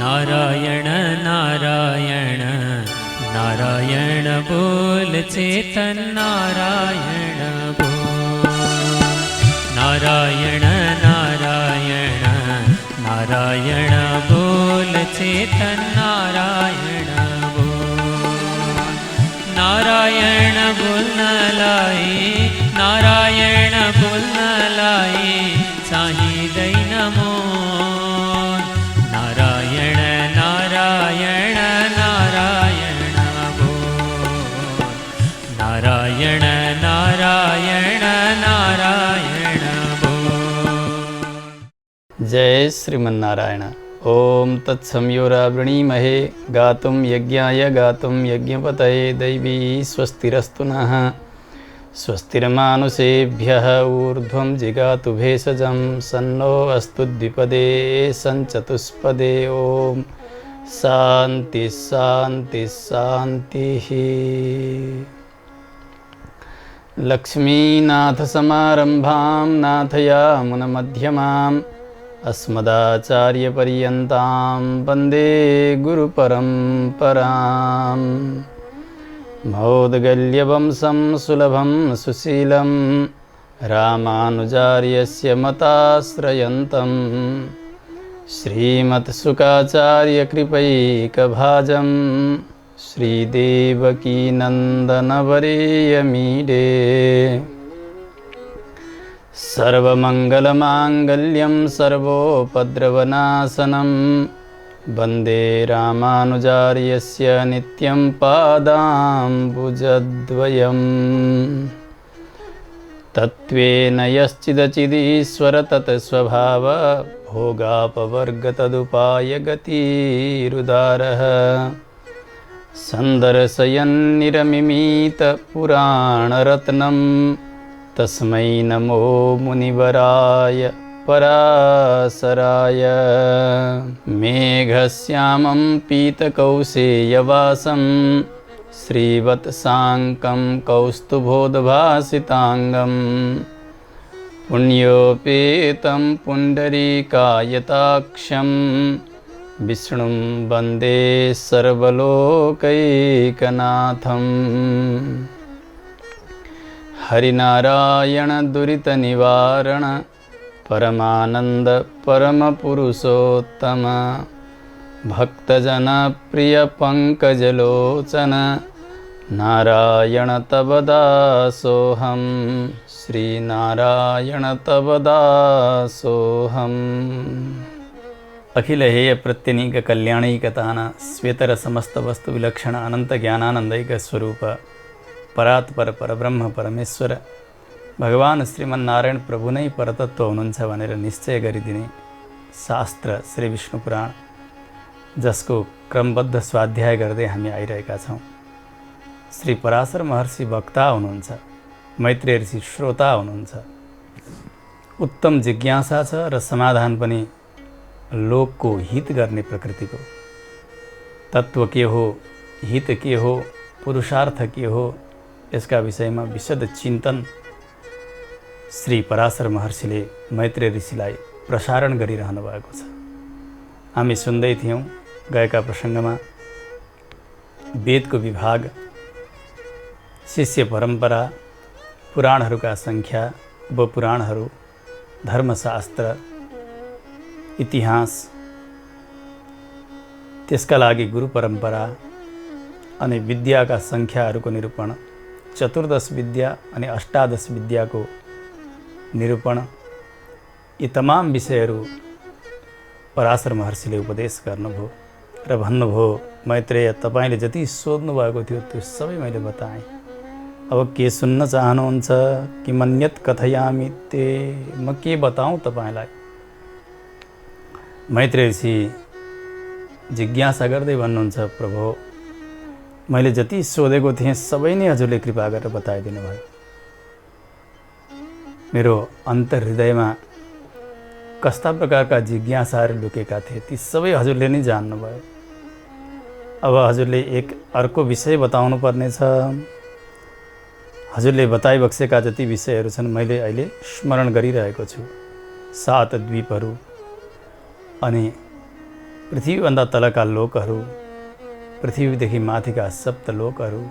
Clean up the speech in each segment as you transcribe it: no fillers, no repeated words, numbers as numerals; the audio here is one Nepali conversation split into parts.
नारायण नारायण नारायण बोल चेतन नारायण बोल। नारायण नारायण नारायण बोल चेतन नारायण बोल। नारायण बोलन लाई नारायण बोलन लाई साही दैन मोल। नारायण नारायण नारायण बोल। नारायण नारायण नारायण बोल। जय श्रीमन्नारायण। ओम तत्संयोरावृणीमहे गातुं यज्ञाय गातुं यज्ञपतये दैवी स्वस्तिरस्तु नः। स्वस्तिर्मानुषेभ्यः ऊर्ध्वं जिगातु भेषजं सन्नो अस्तु द्विपदे सञ्चतुष्पदे। ओम शांति शांति शांतिः। लक्ष्मीनाथ समारंभां नाथयामुनमध्यमाम् अस्मदाचार्यपर्यन्तां वन्दे गुरुपरम्पराम्। मौद्गल्यवंशं सुलभं सुशीलं रामानुजार्यस्य मताश्रयन्तं श्रीमत्सुकाचार्यकृपैकभाजं श्रीदेवकीनन्दनवरेयमीडे। सर्वमङ्गलमाङ्गल्यं सर्वोपद्रवनाशनं वन्दे रामानुजार्यस्य नित्यं पादाम्बुजद्वयम्। तत्त्वेन यश्चिदचिदीश्वर तत्स्वभाव भोगापवर्गतदुपायगतिरुदारः। सन्दर्शयन्निरमिमीतपुराणरत्नं तस्मै नमो मुनिवराय पराशराय। मेघश्यामं पीतकौशेयवासं श्रीवत्साङ्कं कौस्तुभोद्भासिताङ्गं पुण्योपेतं पुण्डरीकायताक्षं विष्णुं वन्दे सर्वलोकैकनाथम्। हरिनारायण दुरितनिवारण परमानंद परमपुरुषोत्तम भक्तजनप्रिय पंकजलोचन नारायण तव दासोऽहं। श्रीनारायण तव दासोऽहम्। अखिल हेय प्रत्यनीक कल्याणैकतान श्वेतर समस्त वस्तु विलक्षण अनंत ज्ञानानंदैक स्वरूप परात्पर परब्रह्म परमेश्वर भगवान श्रीमन्नारायण प्रभु नै परतत्व हुनुहुन्छ भनेर निश्चय गरिदिने शास्त्र श्री विष्णु पुराण, जसको क्रमबद्ध स्वाध्याय गर्दै हामी आइरहेका छौँ। श्री पराशर महर्षि वक्ता हुनुहुन्छ, मैत्रेय ऋषि श्रोता हुनुहुन्छ। उत्तम जिज्ञासा छ र समाधान पनि लोकको हित गर्ने प्रकृतिको। तत्व के हो, हित के हो, पुरुषार्थ के हो, यसका विषयमा विशद चिन्तन श्री पराशर महर्षिले मैत्रेय ऋषिलाई प्रसारण गरिरहनु भएको छ। हामी सुन्दै थियौँ गएका प्रसङ्गमा वेदको विभाग, शिष्य परम्परा, पुराणहरूका सङ्ख्या, उपपुराणहरू, धर्मशास्त्र, इतिहास, त्यसका लागि गुरु परम्परा अनि विद्याका सङ्ख्याहरूको निरूपण, चतुर्दश विद्या अनि अष्टादश विद्याको निरूपण, यी तमाम विषयहरू पराशर महर्षिले उपदेश गर्नुभयो र भन्नुभयो, मैत्रेय तपाईँले जति सोध्नु भएको थियो त्यो सबै मैले बताएँ। अब के सुन्न चाहनुहुन्छ? किमन्यत कथयामि ते, म के बताऊँ तपाईँलाई? मैत्रेय ऋषि जिज्ञासा गर्दै भन्नुहुन्छ, प्रभु मैले जति सोधेको थिएँ सबै नै हजुरले कृपा गरेर बताइदिनु भयो। मेरो अन्तर्हृदयमा कस्ता प्रकारका जिज्ञासाहरू लुकेका थिए ती सबै हजुरले नै जान्नुभयो। अब हजुरले एक अर्को विषय बताउनु पर्नेछ। हजुरले बताइबक्सेका जति विषयहरू छन् मैले अहिले स्मरण गरिरहेको छु। 7 द्वीपहरू अनि पृथ्वीभन्दा तलका लोकहरू, पृथ्वीदेखि माथिका सप्त लोकहरू,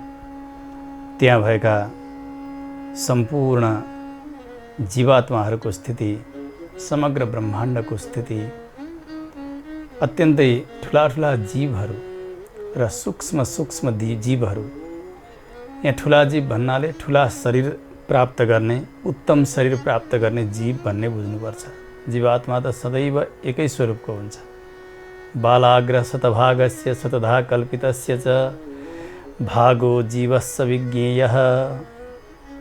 त्यहाँ भएका सम्पूर्ण जीवात्माहरूको स्थिति, समग्र ब्रह्माण्डको स्थिति, अत्यन्तै ठुला ठुला जीवहरू र सूक्ष्म सूक्ष्म जीवहरू। यहाँ ठुला जीव भन्नाले ठुला शरीर प्राप्त गर्ने, उत्तम शरीर प्राप्त गर्ने जीव भन्ने बुझ्नुपर्छ। जीवात्मा त सदैव एकै स्वरूपको हुन्छ। बालाग्र शतभागस्य शतधा कल्पितस्य च भागो जीवस्य विज्ञेयः।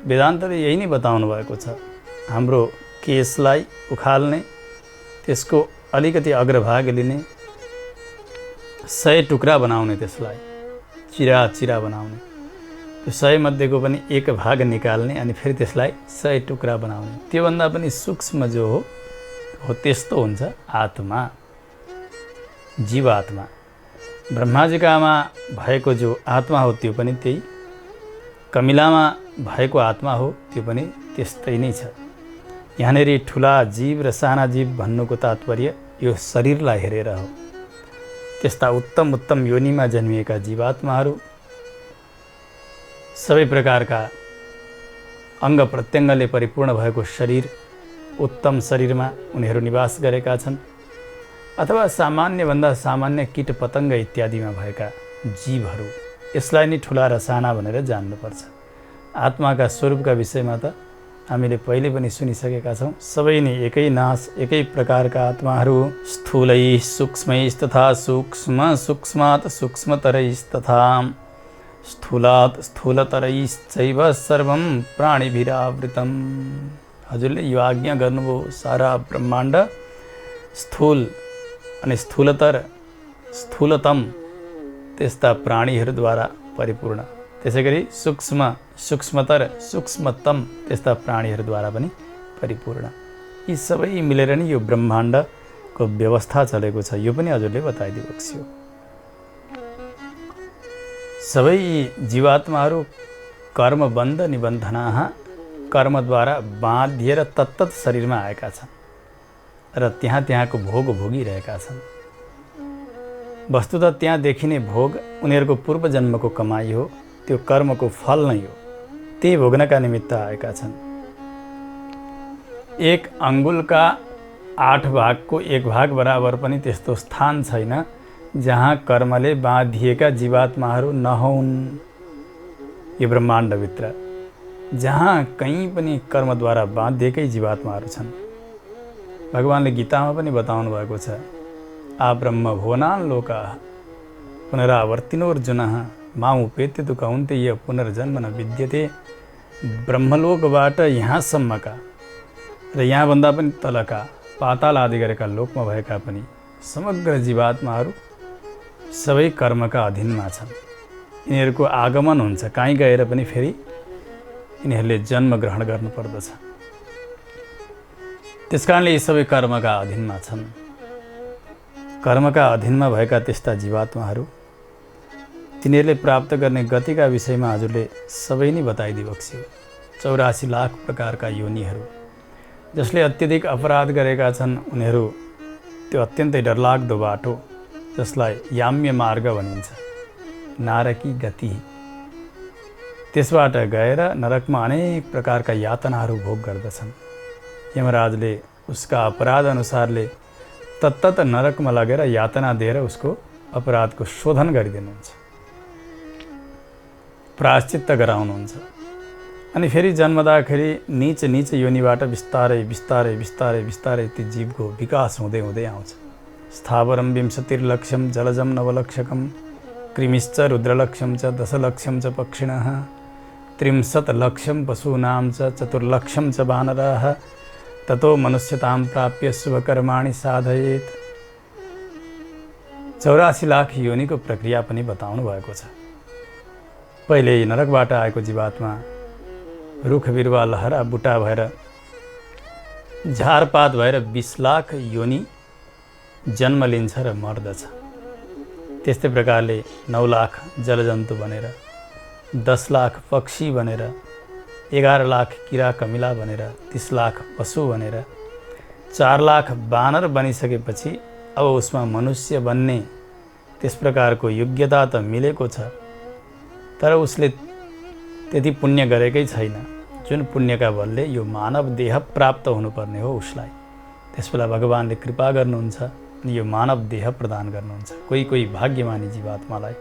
वेदान्तले यही नै बताउनु भएको छ। हाम्रो केशलाई उखाल्ने, त्यसको अलिकति अग्रभाग लिने, 100 टुक्रा बनाउने, त्यसलाई चिरा चिरा बनाउने, त्यो 100 मध्येको पनि एक भाग निकाल्ने अनि फेरि त्यसलाई 100 टुक्रा बनाउने। त्योभन्दा पनि सूक्ष्म जो हो त्यस्तो हुन्छ आत्मा, जीवात्मा। ब्रह्माजीकामा भएको जो आत्मा हो त्यो पनि त्यही, कमिलामा भएको आत्मा हो त्यो पनि त्यस्तै नै छ। यहाँनिर ठुला जीव र साना जीव भन्नुको तात्पर्य यो शरीरलाई हेरेर हो। त्यस्ता उत्तम उत्तम योनिमा जन्मिएका जीवात्माहरू, सबै प्रकारका अङ्ग प्रत्यङ्गले परिपूर्ण भएको शरीर, उत्तम शरीरमा उनीहरू निवास गरेका छन्। अथवा सामान्यभन्दा सामान्य कीट पतङ्ग इत्यादिमा भएका जीवहरू, यसलाई नै ठुला र साना भनेर जान्नुपर्छ। आत्माका स्वरूपका विषयमा त हामीले पहिले पनि सुनिसकेका छौँ। सबै नै एकै नाश, एकै प्रकारका आत्माहरू, स्थूलै सूक्ष्मैस्तथा सूक्ष्म सूक्ष्मात् सूक्ष्मतरैस्तथा स्थूलात् स्थूलतरैश्चैव सर्वं प्राणिभिरावृतम्। हजुरले यो आज्ञा गर्नुभयो, सारा ब्रह्माण्ड स्थूल अनि स्थूलतर, स्थूलतम त्यस्ता प्राणीहरूद्वारा परिपूर्ण, त्यसै गरी सूक्ष्म सूक्ष्मतर सूक्ष्मतम त्यस्ता प्राणीहरूद्वारा पनि परिपूर्ण। यी सबै मिलेर नै यो ब्रह्माण्डको व्यवस्था चलेको छ। यो पनि हजुरले बताइदिएको थियो। सबै जीवात्माहरू कर्मबन्ध निबन्धना, कर्मद्वारा बाँधिएर तत्तत शरीरमा आएका छन् र त्यहाँको भोग भोगिरहेका छन्। वस्तुतः त्यहाँ देखिने भोग उनीहरूको पूर्व जन्मको कमाई हो, त्यो कर्मको फल नै हो। त्यही भोग्नका निमित्त आएका छन्। एक अङ्गुलका 8 भागको 1 भाग बराबर पनि त्यस्तो स्थान छैन जहाँ कर्मले बाँधिएका जीवात्माहरू नहुन्। यो ब्रह्माण्डभित्र जहाँ कहीँ पनि कर्मद्वारा बाँधिएकै जीवात्माहरू छन्। भगवानले गीतामा पनि बताउनु भएको छ, आ ब्रह्म भुवनान् लोकाः पुनरावर्तिनोर्जुनः मामुपेत्य तु कौन्तेय पुनर्जन्म न विद्यते। ब्रह्मलोकबाट यहाँसम्मका र यहाँभन्दा पनि तलका पाताल आदि गरेका लोकमा भएका पनि समग्र जीवात्माहरू सबै कर्मका अधीनमा छन्। यिनीहरूको आगमन हुन्छ, कहीँ गएर पनि फेरि यिनीहरूले जन्म ग्रहण गर्नुपर्दछ। त्यसकारणले यी सबै कर्मका अधीनमा छन्। कर्मका अधीनमा भएका त्यस्ता जीवात्माहरू, तिनीहरूले प्राप्त गर्ने गतिका विषयमा हजुरले सबै नै बताइदिएको थियो। 84 लाख प्रकारका योनिहरू, जसले अत्यधिक अपराध गरेका छन् उनीहरू त्यो अत्यन्तै डरलाग्दो बाटो, जसलाई याम्य मार्ग भनिन्छ, नारकी गति, त्यसबाट गएर नरकमा अनेक प्रकारका यातनाहरू भोग गर्दछन्। यमराजले उसका अपराध अनुसारले तत्तत नरकमा लगेर यातना दिएर उसको अपराधको शोधन गरिदिनुहुन्छ, प्रायश्चित्त गराउनुहुन्छ। अनि फेरि जन्मदाखेरि नीच नीच योनिबाट बिस्तारै बिस्तारै बिस्तारै बिस्तारै ती जीवको विकास हुँदै हुँदै आउँछ। स्थावरं 20 लक्षं जलजं 9 लक्षकं कृमिश्च रुद्रलक्षं च 10 लक्षं च पक्षिणः 30 लक्षं पशूनां च 4 लक्षं च वानराः ततो मनुष्यतां प्राप्य शुभकर्माणि साधयेत्। 84 लाख योनिको प्रक्रिया पनि बताउनु भएको छ। पहिले नरकबाट आएको जीवात्मा रुख बिरुवा लहरा बुटा भएर झारपात भएर 20 लाख योनि जन्म लिन्छ र मर्दछ। त्यस्तै प्रकारले 9 लाख जलजन्तु बनेर, 10 लाख पक्षी बनेर, 11 लाख किरा कमिला बनेर, 30 लाख पशु बनेर, 4 लाख बानर बनिसकेपछि अब उसमा मनुष्य बन्ने त्यस प्रकारको योग्यता त मिलेको छ, तर उसले त्यति पुण्य गरेकै छैन जुन पुण्यका बलले यो मानव देह प्राप्त हुनुपर्ने हो उसलाई। त्यसबेला भगवानले कृपा गर्नुहुन्छ अनि यो मानव देह प्रदान गर्नुहुन्छ कोही कोही भाग्यमानी जीवात्मालाई।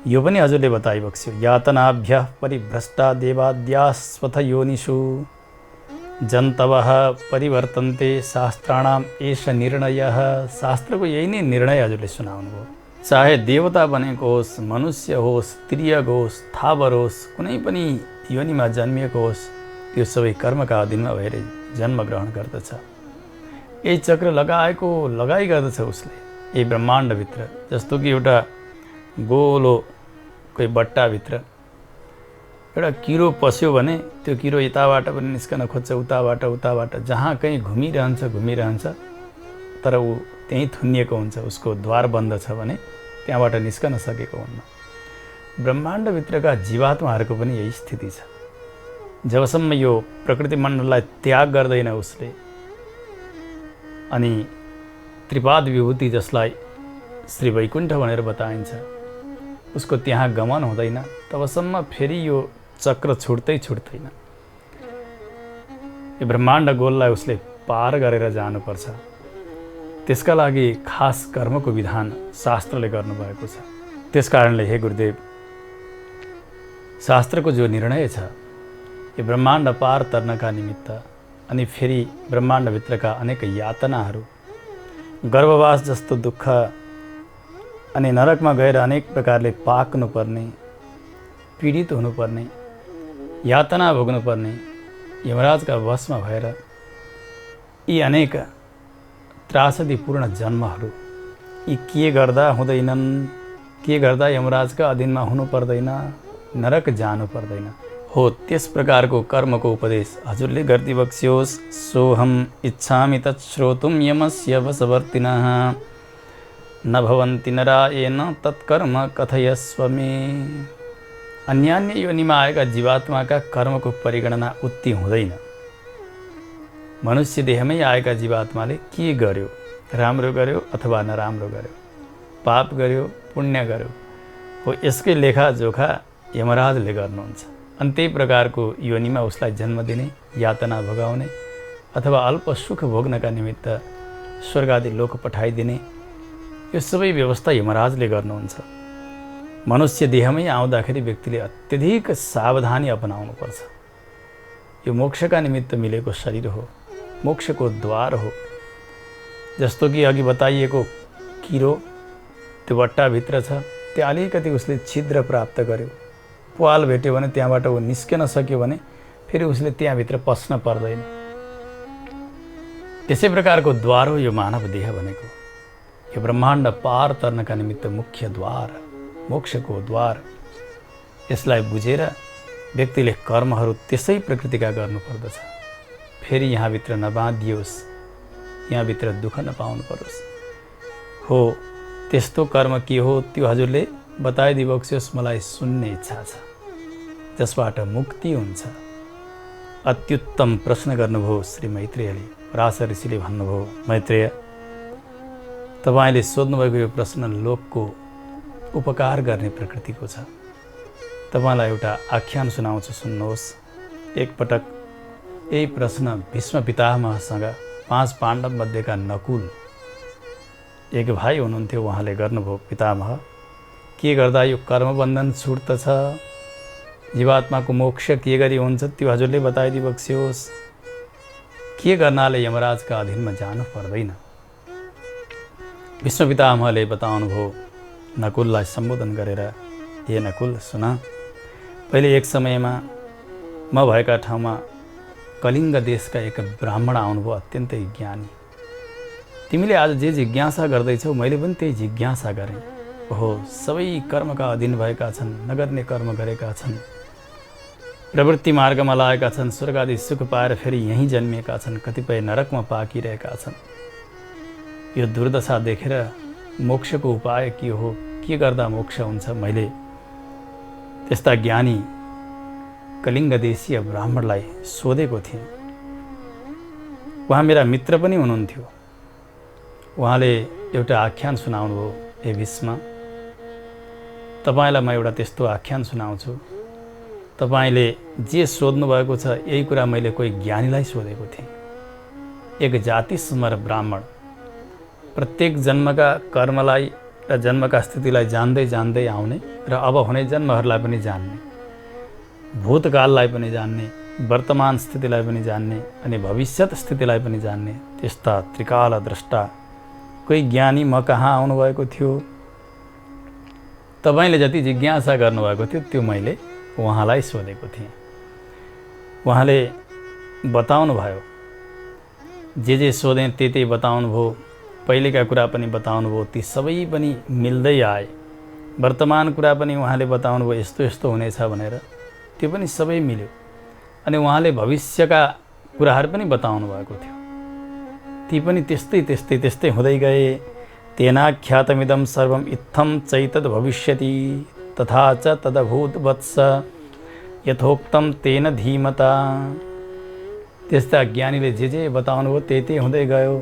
यो पनि हजुरले बताइबक्स्यो, यातनाभ्यः परिभ्रष्टा देवाद्यास्वथ योनिषु जन्तवः परिवर्तन्ते शास्त्राणाम एष निर्णयः। शास्त्रको यही नै निर्णय हजुरले सुनाउनुभयो। चाहे देवता बनेको होस्, मनुष्य होस्, त्रियक होस्, थावर होस्, कुनै पनि योनिमा जन्मिएको होस्, त्यो सबै कर्मका अधीनमा भएर जन्म ग्रहण गर्दछ। यही चक्र लगाइ गर्दछ उसले यही ब्रह्माण्डभित्र। जस्तो कि एउटा गोलो कोही बट्टाभित्र एउटा किरो पस्यो भने त्यो किरो यताबाट पनि निस्कन खोज्छ, उताबाट जहाँ कहीँ घुमिरहन्छ, तर ऊ त्यहीँ थुनिएको हुन्छ, उसको द्वार बन्द छ भने त्यहाँबाट निस्कन सकेको हुन्न। ब्रह्माण्डभित्रका जीवात्माहरूको पनि यही स्थिति छ। जबसम्म यो प्रकृति मण्डललाई त्याग गर्दैन उसले अनि त्रिपाद विभूति जसलाई श्री वैकुण्ठ भनेर बताइन्छ उसको त्यहाँ गमन हुँदैन, तबसम्म फेरि यो चक्र छुट्दैन। यो ब्रह्माण्ड गोललाई उसले पार गरेर जानुपर्छ। त्यसका लागि खास कर्मको विधान शास्त्रले गर्नुभएको छ। त्यसकारणले हे गुरुदेव, शास्त्रको जो निर्णय छ यो ब्रह्माण्ड पार तर्नका निमित्त अनि फेरि ब्रह्माण्डभित्रका अनेक यातनाहरू, गर्भवास जस्तो दुःख अनि नरकमा गएर अनेक प्रकारले पाक्नुपर्ने, पीडित हुनुपर्ने, यातना भोग्नुपर्ने, यमराजका वशमा भएर यी अनेक त्रासदीपूर्ण जन्महरू यी के गर्दा हुँदैनन्, के गर्दा यमराजका अधीनमा हुनु पर्दैन, नरक जानु पर्दैन हो। त्यस प्रकारको कर्मको उपदेश हजुरले गरिदिबक्स्योस्। सोहम इच्छामि तच्छ्रोतुं यमस्य वशवर्तिनः न भवन्ति नरायेन तत्कर्म कथयस्व मे। अन्यान्य योनिमा आएका जीवात्माका कर्मको परिगणना उति हुँदैन। मनुष्य देहमै आएका जीवात्माले के गर्यो, राम्रो गर्यो अथवा नराम्रो गर्यो, पाप गर्यो पुण्य गर्यो हो, यसकै लेखाजोखा यमराजले गर्नुहुन्छ। अनि त्यही प्रकारको योनिमा उसलाई जन्म दिने, यातना भोगाउने अथवा अल्प सुख भोग्नका निमित्त स्वर्ग आदि लोक पठाइदिने यो सबै व्यवस्था यमराजले गर्नुहुन्छ। मनुष्य देहमै आउँदाखेरि व्यक्तिले अत्यधिक सावधानी अपनाउनुपर्छ। यो मोक्षका निमित्त मिलेको शरीर हो, मोक्षको द्वार हो। जस्तो कि अघि बताइएको किरो त्यो बट्टाभित्र छ, त्यहाँ अलिकति उसले छिद्र प्राप्त गर्यो, पाल भेट्यो भने त्यहाँबाट ऊ निस्कन सक्यो भने फेरि उसले त्यहाँभित्र पस्न पर्दैन। त्यसै प्रकारको द्वार हो यो मानव देह भनेको। यो ब्रह्माण्ड पार तर्नका निमित्त मुख्य द्वार, मोक्षको द्वार। यसलाई बुझेर व्यक्तिले कर्महरू त्यसै प्रकृतिका गर्नुपर्दछ। फेरि यहाँभित्र नबाँधियोस्, यहाँभित्र दुःख नपाउनु परोस् हो। त्यस्तो कर्म के हो त्यो हजुरले बताइदिबक्स्योस्, मलाई सुन्ने इच्छा छ, जसबाट मुक्ति हुन्छ। अत्युत्तम प्रश्न गर्नुभयो श्री मैत्रेयले। पराशर ऋषिले भन्नुभयो, मैत्रेय तपाईँले सोध्नुभएको यो प्रश्न लोकको उपकार गर्ने प्रकृतिको छ। तपाईँलाई एउटा आख्यान सुनाउँछु, सुन्नुहोस्। एकपटक यही प्रश्न भीष्म पितामहसँग 5 पाण्डव मध्येका नकुल एक भाइ हुनुहुन्थ्यो, उहाँले गर्नुभयो, पितामह के गर्दा यो कर्मबन्धन छुट्दछ, जीवात्माको मोक्ष के गरी हुन्छ त्यो हजुरले बताइदिबक्स्योस्। के गर्नाले यमराजका अधीनमा जानु पर्दैन। भीष्म पितामहले बताउनुभयो नकुललाई सम्बोधन गरेर, हे नकुल सुन, पहिले एक समयमा म भएका ठाउँमा कलिङ्ग देशका एक ब्राह्मण आउनुभयो, अत्यन्तै ज्ञानी। तिमीले आज जे जिज्ञासा गर्दैछौ मैले पनि त्यही जिज्ञासा गरेँ। ओहो, सबै कर्मका अधीन भएका छन्, नगर्ने कर्म गरेका छन्, प्रवृत्ति मार्गमा लागेका छन्, स्वर्ग आदि सुख पाएर फेरि यहीँ जन्मिएका छन्, कतिपय नरकमा पाकिरहेका छन्। यो दुर्दशा देखेर मोक्षको उपाय के हो, के गर्दा मोक्ष हुन्छ, मैले त्यस्ता ज्ञानी कलिङ्ग देशीय ब्राह्मणलाई सोधेको थिएँ। उहाँ मेरा मित्र पनि हुनुहुन्थ्यो। उहाँले एउटा आख्यान सुनाउनुभयो, हे भीष्म, तपाईँलाई म एउटा त्यस्तो आख्यान सुनाउँछु। तपाईँले जे सोध्नु भएको छ यही कुरा मैले कोही ज्ञानीलाई सोधेको थिएँ। एक जाति स्मर ब्राह्मण प्रत्येक जन्मका कर्मलाई र जन्मका स्थितिलाई जान्दै जान्दै आउने र अब हुने जन्महरूलाई पनि जान्ने, भूतकाललाई पनि जान्ने, वर्तमान स्थितिलाई पनि जान्ने अनि भविष्यत स्थितिलाई पनि जान्ने त्यस्ता त्रिकाल द्रष्टा कोही ज्ञानी म कहाँ आउनुभएको थियो। तपाईँले जति जिज्ञासा गर्नुभएको थियो त्यो मैले उहाँलाई सोधेको थिएँ। उहाँले बताउनु भयो, जे सोधेँ त्यही बताउनु भयो, पहिलेका कुरा पनि बताउनु भयो, ती सबै पनि मिल्दै आए। वर्तमान कुरा पनि उहाँले बताउनु भयो, यस्तो यस्तो हुनेछ भनेर, त्यो पनि सबै मिल्यो। अनि उहाँले भविष्यका कुराहरू पनि बताउनु भएको थियो, ती पनि त्यस्तै त्यस्तै त्यस्तै हुँदै गए। तेनाख्यातमिदं सर्वम् इत्थं चैतद् भविष्यति तथा च तदभूत वत्स यथोक्तं तेन धीमता। त्यस्ता ज्ञानीले जे बताउनु भयो त्यही हुँदै गयो।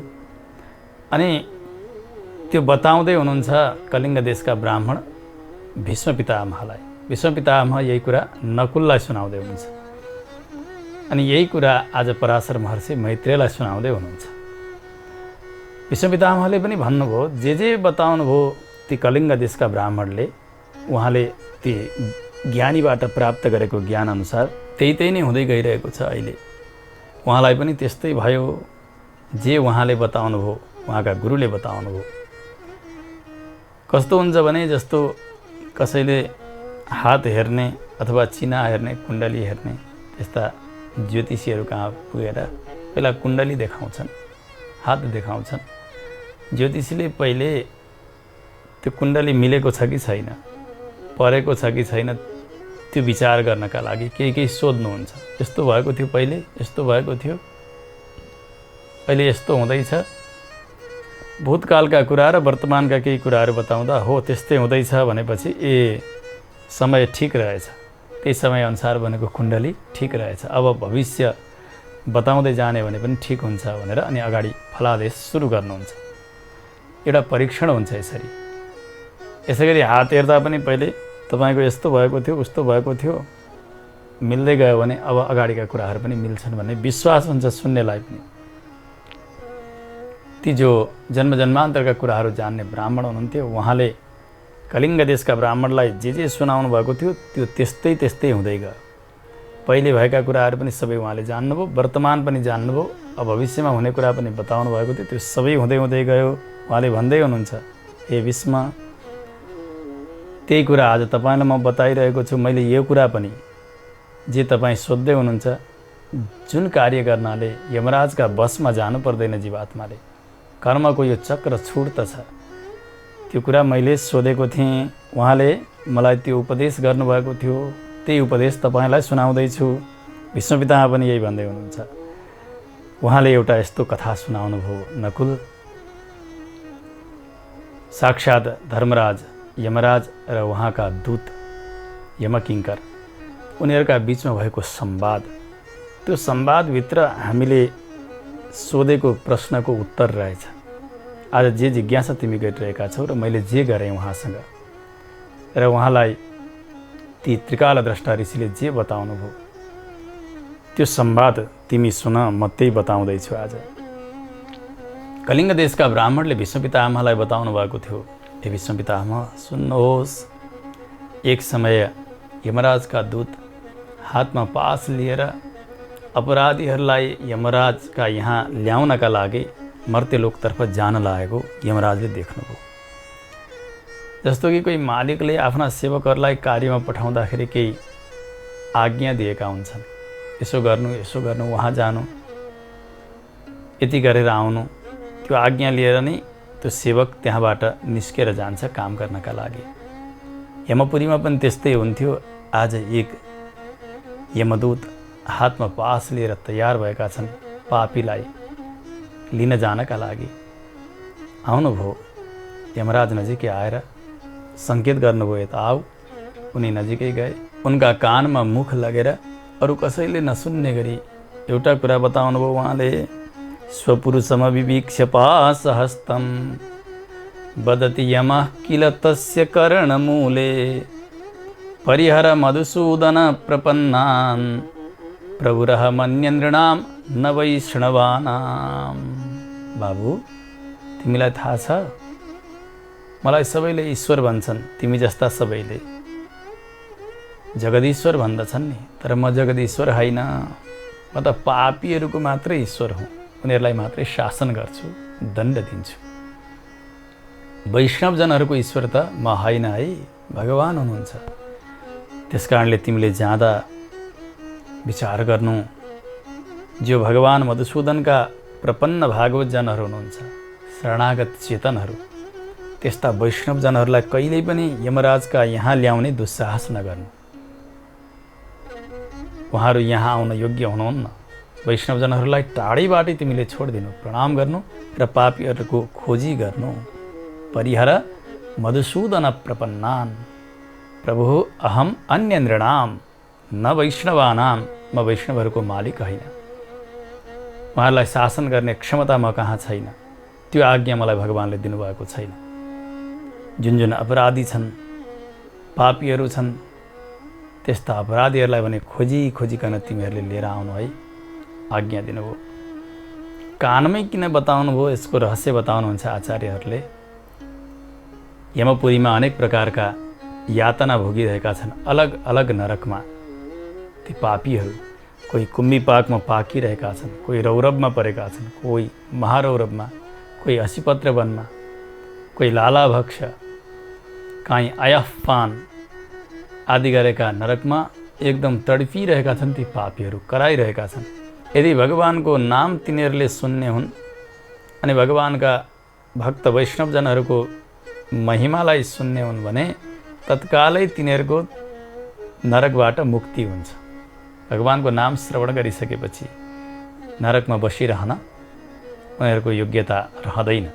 अनि त्यो बताउँदै हुनुहुन्छ कलिङ्ग देशका ब्राह्मण भीष्म पितामहलाई। भीष्म पितामह यही कुरा नकुललाई सुनाउँदै हुनुहुन्छ अनि यही कुरा आज पराशर महर्षि मैत्रेयलाई सुनाउँदै हुनुहुन्छ। भीष्म पितामहले पनि भन्नुभयो, जे बताउनु भयो ती कलिङ्ग देशका ब्राह्मणले उहाँले ती ज्ञानीबाट प्राप्त गरेको ज्ञान अनुसार त्यही नै हुँदै गइरहेको छ। अहिले उहाँलाई पनि त्यस्तै भयो, जे उहाँले बताउनु भयो, उहाँका गुरुले बताउनु भयो। कस्तो हुन्छ भने जस्तो कसैले हात हेर्ने अथवा चिना हेर्ने, कुण्डली हेर्ने, त्यस्ता ज्योतिषीहरू कहाँ पुगेर पहिला कुण्डली देखाउँछन्, हात देखाउँछन्। ज्योतिषीले पहिले त्यो कुण्डली मिलेको छ कि छैन, परेको छ कि छैन त्यो विचार गर्नका लागि केही सोध्नुहुन्छ। यस्तो भएको थियो पहिले, यस्तो भएको थियो, अहिले यस्तो हुँदैछ। भूतकालका कुरा र वर्तमानका केही कुराहरू बताउँदा हो त्यस्तै हुँदैछ भनेपछि ए समय ठिक रहेछ, त्यही समयअनुसार बनेको कुण्डली ठिक रहेछ, अब भविष्य बताउँदै जाने भने पनि ठिक हुन्छ भनेर अनि अगाडि फलादेश सुरु गर्नुहुन्छ। एउटा परीक्षण हुन्छ यसरी। यसै गरी हात हेर्दा पनि पहिले तपाईँको यस्तो भएको थियो, उस्तो भएको थियो, मिल्दै गयो भने अब अगाडिका कुराहरू पनि मिल्छन् भन्ने विश्वास हुन्छ सुन्नेलाई पनि। ती जो जन्मजन्मान्तरका कुराहरू जान्ने ब्राह्मण हुनुहुन्थ्यो, उहाँले कलिङ्ग देशका ब्राह्मणलाई जे सुनाउनु भएको थियो त्यो त्यस्तै हुँदै गयो। पहिले भएका कुराहरू पनि सबै उहाँले जान्नुभयो, वर्तमान पनि जान्नुभयो, अब भविष्यमा हुने कुरा पनि बताउनु भएको थियो, त्यो सबै हुँदै गयो। उहाँले भन्दै हुनुहुन्छ, हे भीष्म, त्यही कुरा आज तपाईँलाई म बताइरहेको छु। मैले यो कुरा पनि जे तपाईँ सोध्दै हुनुहुन्छ, जुन कार्य गर्नाले यमराजका बसमा जानु पर्दैन जीवात्माले, कर्मको यो चक्र छुट्दछ, त्यो कुरा मैले सोधेको थिएँ। उहाँले मलाई त्यो उपदेश गर्नुभएको थियो, त्यही उपदेश तपाईँलाई सुनाउँदैछु। भीष्म पितामह पनि यही भन्दै हुनुहुन्छ। उहाँले एउटा यस्तो कथा सुनाउनु भयो, नकुल साक्षात् धर्मराज यमराज र उहाँका दूत यमकिङ्कर उनीहरूका बिचमा भएको संवाद, त्यो संवादभित्र हामीले सोधेको प्रश्नको उत्तर रहेछ। आज जे जिज्ञासा तिमी गरिरहेका छौ र मैले जे गरेँ उहाँसँग र उहाँलाई ती त्रिकाल द्रष्टा ऋषिले जे बताउनु भयो त्यो संवाद तिमी सुन, म त्यही बताउँदैछु। आज कलिङ्ग देशका ब्राह्मणले भीष्म पितामहलाई बताउनु भएको थियो, हे भीष्म पितामह सुन्नुहोस्, एक समय यमराजका दूत हातमा पास लिएर अपराधीहरूलाई यमराजका यहाँ ल्याउनका लागि मर्त्यलोकतर्फ जान लागेको यमराजले देख्नुभयो। जस्तो कि कोही मालिकले आफ्ना सेवकहरूलाई कार्यमा पठाउँदाखेरि केही आज्ञा दिएका हुन्छन्, यसो गर्नु, वहाँ जानु, यति गरेर आउनु। त्यो आज्ञा लिएर नै त्यो सेवक त्यहाँबाट निस्केर जान्छ काम गर्नका लागि। यमपुरीमा पनि त्यस्तै हुन्थ्यो। आज एक यमदूत हातमा पास लिएर तयार भएका छन् पापीलाई लिन जानका लागि। आउनुभयो, यमराज नजिकै आएर सङ्केत गर्नुभयो, यता आऊ। उनी नजिकै गए, उनका कानमा मुख लगेर अरू कसैले नसुन्ने गरी एउटा कुरा बताउनुभयो उहाँले, स्वपुरुषमविवीक्ष्य पाशहस्तं वदति यमः किल तस्य कर्णमूले परिहर मधुसूदन प्रपन्नान् प्रभुरः मन्यनृणां न वैष्णवानां। बाबु, तिमीलाई थाहा छ, मलाई सबैले ईश्वर भन्छन्, तिमी जस्ता सबैले जगदीश्वर भन्दछन् नि, तर म जगदीश्वर होइन। म त पापीहरूको मात्रै ईश्वर हुँ, उनीहरूलाई मात्रै शासन गर्छु, दण्ड दिन्छु। वैष्णवजनहरूको ईश्वर त म होइन है, भगवान हुनुहुन्छ। त्यस कारणले तिमीले जाँदा विचार गर्नु, जो भगवान मधुसूदनका प्रपन्न भागवतजनहरू हुनुहुन्छ, शरणागत चेतनहरू, त्यस्ता वैष्णवजनहरूलाई कहिल्यै पनि यमराजका यहाँ ल्याउने दुस्साहस नगर्नु। उहाँहरू यहाँ आउन योग्य हुनुहुन्न। वैष्णवजनहरूलाई टाढैबाटै तिमीले छोडिदिनु, प्रणाम गर्नु र पापीहरूको खोजी गर्नु। परिहर मधुसूदन प्रपन्नान् प्रभु अहम अन्य नृणाम न वैष्णवानाम। म वैष्णवहरूको मालिक होइन, उहाँहरूलाई शासन गर्ने क्षमता म कहाँ छैन। त्यो आज्ञा मलाई भगवानले दिनुभएको छैन। जुन जुन अपराधी छन्, पापीहरू छन्, त्यस्ता अपराधीहरूलाई भने खोजिकन तिमीहरूले लिएर आउनु है, आज्ञा दिनुभयो। कानमै किन बताउनु भयो, यसको रहस्य बताउनुहुन्छ आचार्यहरूले। यमपुरीमा अनेक प्रकारका यातना भोगिरहेका छन्, अलग अलग नरकमा ती पापीहरू। कोही कुम्भी पाकमा पाकिरहेका छन्, कोही रौरवमा परेका छन्, कोही महारौरवमा, कोही असिपत्र वनमा, कोही लालाभक्ष, काहीँ आयफपान आदि गरेका नरकमा एकदम तडपिरहेका छन्। ती पापीहरू कराइरहेका छन्। यदि भगवानको नाम तिनीहरूले सुन्ने हुन् अनि भगवानका भक्त वैष्णवजनहरूको महिमालाई सुन्ने हुन् भने तत्कालै तिनीहरूको नरकबाट मुक्ति हुन्छ। भगवानको नाम श्रवण गरिसकेपछि नरकमा बसिरहन उनीहरूको योग्यता रहँदैन।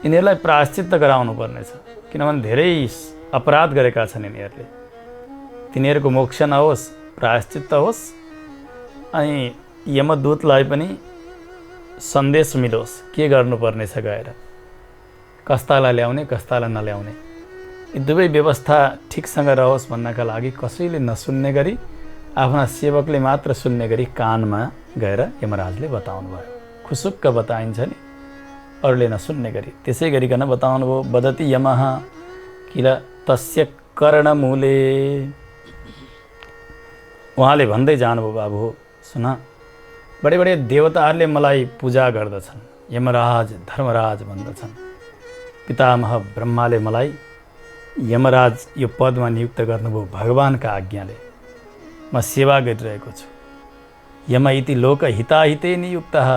यिनीहरूलाई प्रायश्चित्त गराउनु पर्नेछ, किनभने धेरै अपराध गरेका छन् यिनीहरूले। तिनीहरूको मोक्ष नहोस्, प्रायश्चित्त होस्, अनि यमदूतलाई पनि सन्देश मिलोस् के गर्नुपर्नेछ गएर, कस्तालाई ल्याउने कस्तालाई नल्याउने। यी दुवै व्यवस्था ठिकसँग रहोस् भन्नका लागि कसैले नसुन्ने गरी, आफ्ना सेवकले मात्र सुन्ने गरी कानमा गएर यमराजले बताउनु भयो। खुसुक्क बताइन्छ नि, अरूले नसुन्ने गरी। त्यसै गरिकन बताउनु भयो। वदति यमः किल तस्य कर्णमूले। उहाँले भन्दै जानुभयो, बाबु सुन, बडे बडे देवताहरूले मलाई पूजा गर्दछन्, यमराज धर्मराज भन्दछन्। पितामह ब्रह्माले मलाई यमराज यो पदमा नियुक्त गर्नुभयो भगवानका आज्ञाले। म सेवा गरिरहेको छु। यम इति लोक हिताहिते नियुक्तः।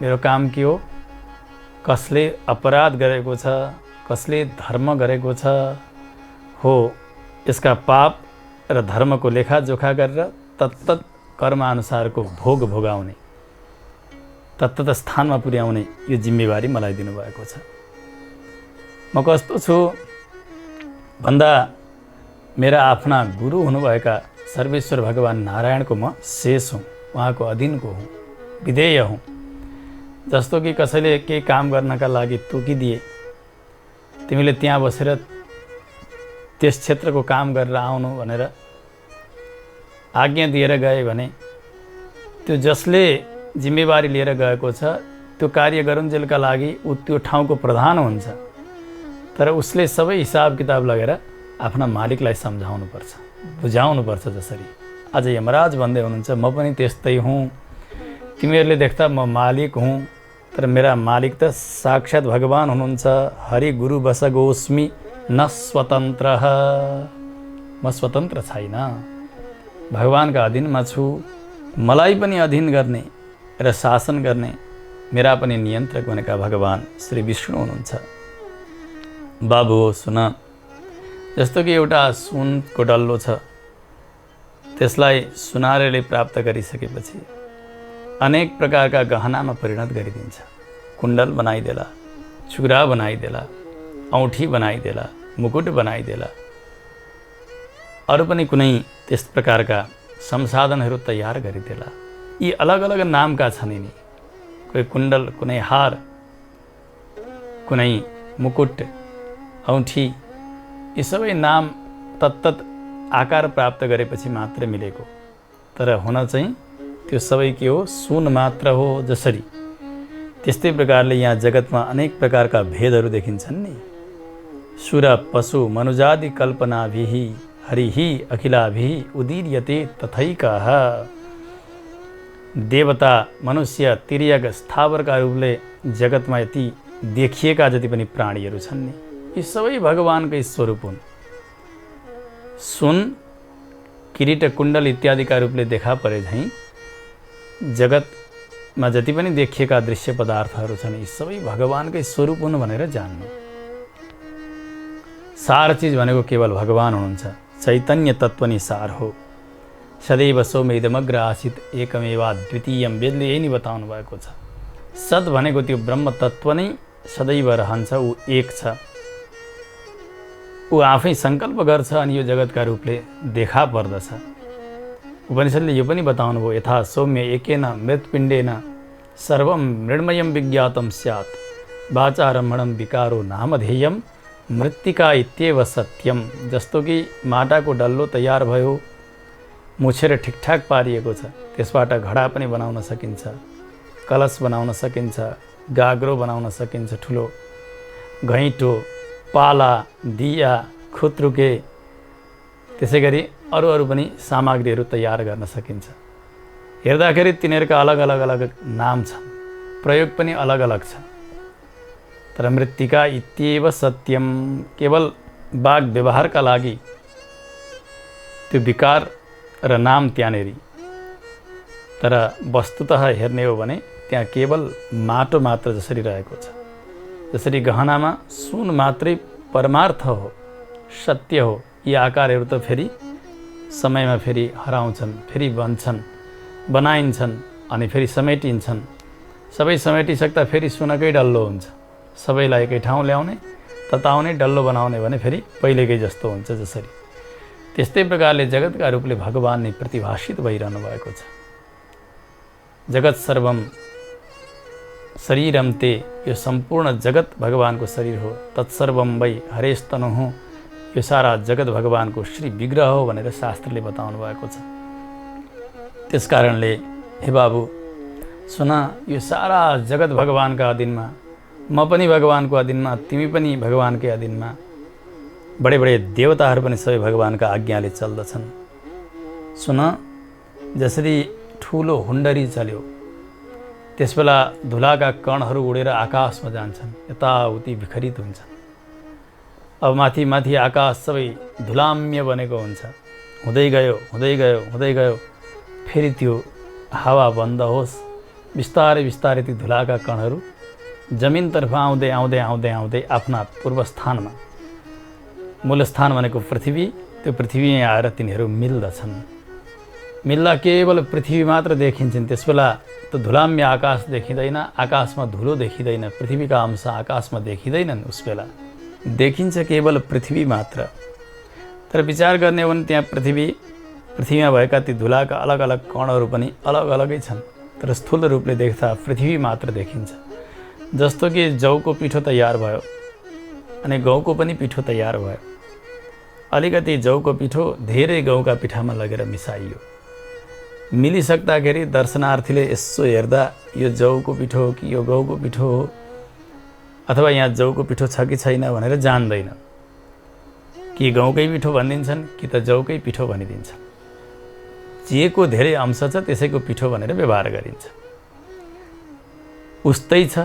मेरो काम के हो? कसले अपराध गरेको छ, कसले धर्म गरेको छ हो, यसका पाप र धर्मको लेखाजोखा गरेर तत्तत कर्मअनुसारको भोग भोगाउने, तत्तत स्थानमा पुर्याउने यो जिम्मेवारी मलाई दिनुभएको छ। म कस्तो छु भन्दा मेरा आफ्ना गुरु हुनुभएका सर्वेश्वर भगवान नारायणको म शेष हुँ, उहाँको अधीनको हुँ, विधेय हुँ। जस्तो कि कसैले केही काम गर्नका लागि तोकिदिए, तिमीले त्यहाँ बसेर त्यस क्षेत्रको काम गरेर आउनु भनेर आज्ञा दिएर गए भने त्यो जसले जिम्मेवारी लिएर गएको छ त्यो कार्य गरुन्जेलका लागि ऊ त्यो ठाउँको प्रधान हुन्छ। तर उसले सबै हिसाब किताब लगेर आफ्ना मालिकलाई सम्झाउनुपर्छ, बुझाउनुपर्छ। जसरी आज यमराज भन्दै हुनुहुन्छ, म पनि त्यस्तै हुँ। तिमीहरूले देख्दा म मालिक हुँ, तर मेरा मालिक त साक्षात् भगवान हुनुहुन्छ। हरि गुरु बस गोस्मी न स्वतन्त्र। म स्वतन्त्र छैन, भगवानका अधीनमा छु। मलाई पनि अधीन गर्ने र शासन गर्ने मेरा पनि नियन्त्रक भनेका भगवान श्री विष्णु हुनुहुन्छ। बाबु सुन, जस्तो कि एउटा सुनको डल्लो छ, त्यसलाई सुनारले प्राप्त गरिसकेपछि अनेक प्रकारका गहनामा परिणत गरिदिन्छ। कुण्डल बनाइदेला, चुरा बनाइदेला, औँठी बनाइदेला, मुकुट बनाइदेला, अरू पनि कुनै त्यस प्रकारका संसाधनहरू तयार गरिदेला। यी अलग अलग नामका छन् यिनी, कोही कुण्डल, कुनै हार, कुनै मुकुट, औँठी, यी सबै नाम तत्तत आकार प्राप्त गरेपछि मात्र मिलेको। तर हुन चाहिँ त्यो सबै के हो? सुन मात्र हो। जसरी त्यस्तै प्रकारले यहाँ जगतमा अनेक प्रकारका भेदहरू देखिन्छन् नि। सुर पशु मनुजादि कल्पनाभिहि हरिहि अखिलाभिहि उदीर्यते तथैकः। देवता, मनुष्य, तिर्यक, स्थावरका रूपले जगतमा यति देखिएका जति पनि प्राणीहरू छन् नि, यी सबै भगवानकै स्वरूप हुन्। सुन, किरीट, कुण्डल इत्यादिका रूपले देखा परे झैँ जगतमा जति पनि देखिएका दृश्य पदार्थहरू छन् यी सबै भगवानकै स्वरूप हुन् भनेर जान्नु। सार चिज भनेको केवल भगवान हुनुहुन्छ। चैतन्य तत्व नै सार हो। सदैव सौम्यदमग्र आसित एकमेवा द्वितीयम, वेदले यही नै बताउनु भएको छ। सत भनेको त्यो ब्रह्म तत्व नै सदैव रहन्छ, ऊ एक छ। ऊ आफै सङ्कल्प गर्छ अनि यो जगतका रूपले देखा पर्दछ। उपनिषदले यो पनि बताउनु भयो, यथा सौम्य एकेन मृत्पिण्डेन सर्वं मृण्मयं विज्ञातं स्यात् वाचारम्भणं विकारो नामधेयं मृत्तिका इत्येव सत्यम। जस्तो कि माटाको डल्लो तयार भयो, मुछेर ठिकठाक पारिएको छ, त्यसबाट घडा पनि बनाउन सकिन्छ, कलश बनाउन सकिन्छ, गाग्रो बनाउन सकिन्छ ठुलो, घैँटो, पाला, दिया, खुत्रुके, त्यसै गरी अरू पनि सामग्रीहरू तयार गर्न सकिन्छ। हेर्दाखेरि तिनीहरूका अलग अलग नाम छन्, प्रयोग पनि अलग अलग छ। तर मृत्तिका इत्येव सत्यम, केवल वाग व्यवहारका लागि त्यो विकार र नाम त्यहाँनेरि। तर वस्तुतः हेर्ने हो भने त्यहाँ केवल माटो मात्र जसरी रहेको छ, जसरी गहनामा सुन मात्रै परमार्थ हो, सत्य हो, यी आकारहरू त फेरि समयमा फेरि हराउँछन्, फेरि बन्छन्, बनाइन्छन् अनि फेरि समेटिन्छन्। सबै समेटिसक्दा फेरि सुनकै डल्लो हुन्छ। सबैलाई एकै ठाउँ ल्याउने, तताउने, डल्लो बनाउने भने फेरि पहिलेकै जस्तो हुन्छ। जसरी त्यस्तै प्रकारले जगतका रूपले भगवान नै प्रतिभाषित भइरहनु भएको छ। जगत सर्वम शरीरम ते, यो सम्पूर्ण जगत भगवानको शरीर हो। तत्सर्वम वै हरेस्तनु हो, यो सारा जगत भगवानको श्री विग्रह हो भनेर शास्त्रले बताउनु भएको छ। त्यस कारणले हे बाबु सुन, यो सारा जगत भगवानका अधीनमा, म पनि भगवानको अधीनमा, तिमी पनि भगवानकै अधीनमा, बडे बडे देवताहरू पनि सबै भगवानका आज्ञाले चल्दछन्। सुन, जसरी ठुलो हुन्डरी चल्यो, त्यसबेला धुलाका कणहरू उडेर आकाशमा जान्छन्, यताउति विखरित हुन्छन्। अब माथि माथि आकाश सबै धुलाम्य बनेको हुन्छ, हुँदै गयो हुँदै गयो हुँदै गयो, फेरि त्यो हावा बन्द होस्, बिस्तारै बिस्तारै ती धुलाका कणहरू जमिनतर्फ आउँदै आउँदै आउँदै आउँदै आफ्ना पूर्वस्थानमा, मूलस्थान भनेको पृथ्वी, त्यो पृथ्वी आएर तिनीहरू मिल्दछन्। मिल्दा केवल पृथ्वी मात्र देखिन्छन्। त्यसबेला त धुलाम्य आकाश देखिँदैन, आकाशमा धुलो देखिँदैन, पृथ्वीका अंश आकाशमा देखिँदैनन्। उस बेला देखिन्छ केवल पृथ्वी मात्र। तर विचार गर्ने हो भने त्यहाँ पृथ्वीमा भएका ती धुलाका अलग अलग कणहरू पनि अलग अलगै छन्, तर स्थूल रूपले देख्दा पृथ्वी मात्र देखिन्छ। जस्तो कि जौको पिठो तयार भयो अनि गहुँको पनि पिठो तयार भयो, अलिकति जौको पिठो धेरै गहुँका पिठामा लगेर मिसाइयो, मिलिसक्दाखेरि दर्शनार्थीले यसो हेर्दा यो जौको पिठो हो कि यो गहुँको पिठो हो, अथवा यहाँ जौको पिठो छ कि छैन भनेर जान्दैन। कि गहुँकै पिठो भनिदिन्छन् कि त जौकै पिठो भनिदिन्छन्। जेको धेरै अंश छ त्यसैको पिठो भनेर व्यवहार गरिन्छ। उस्तै छ,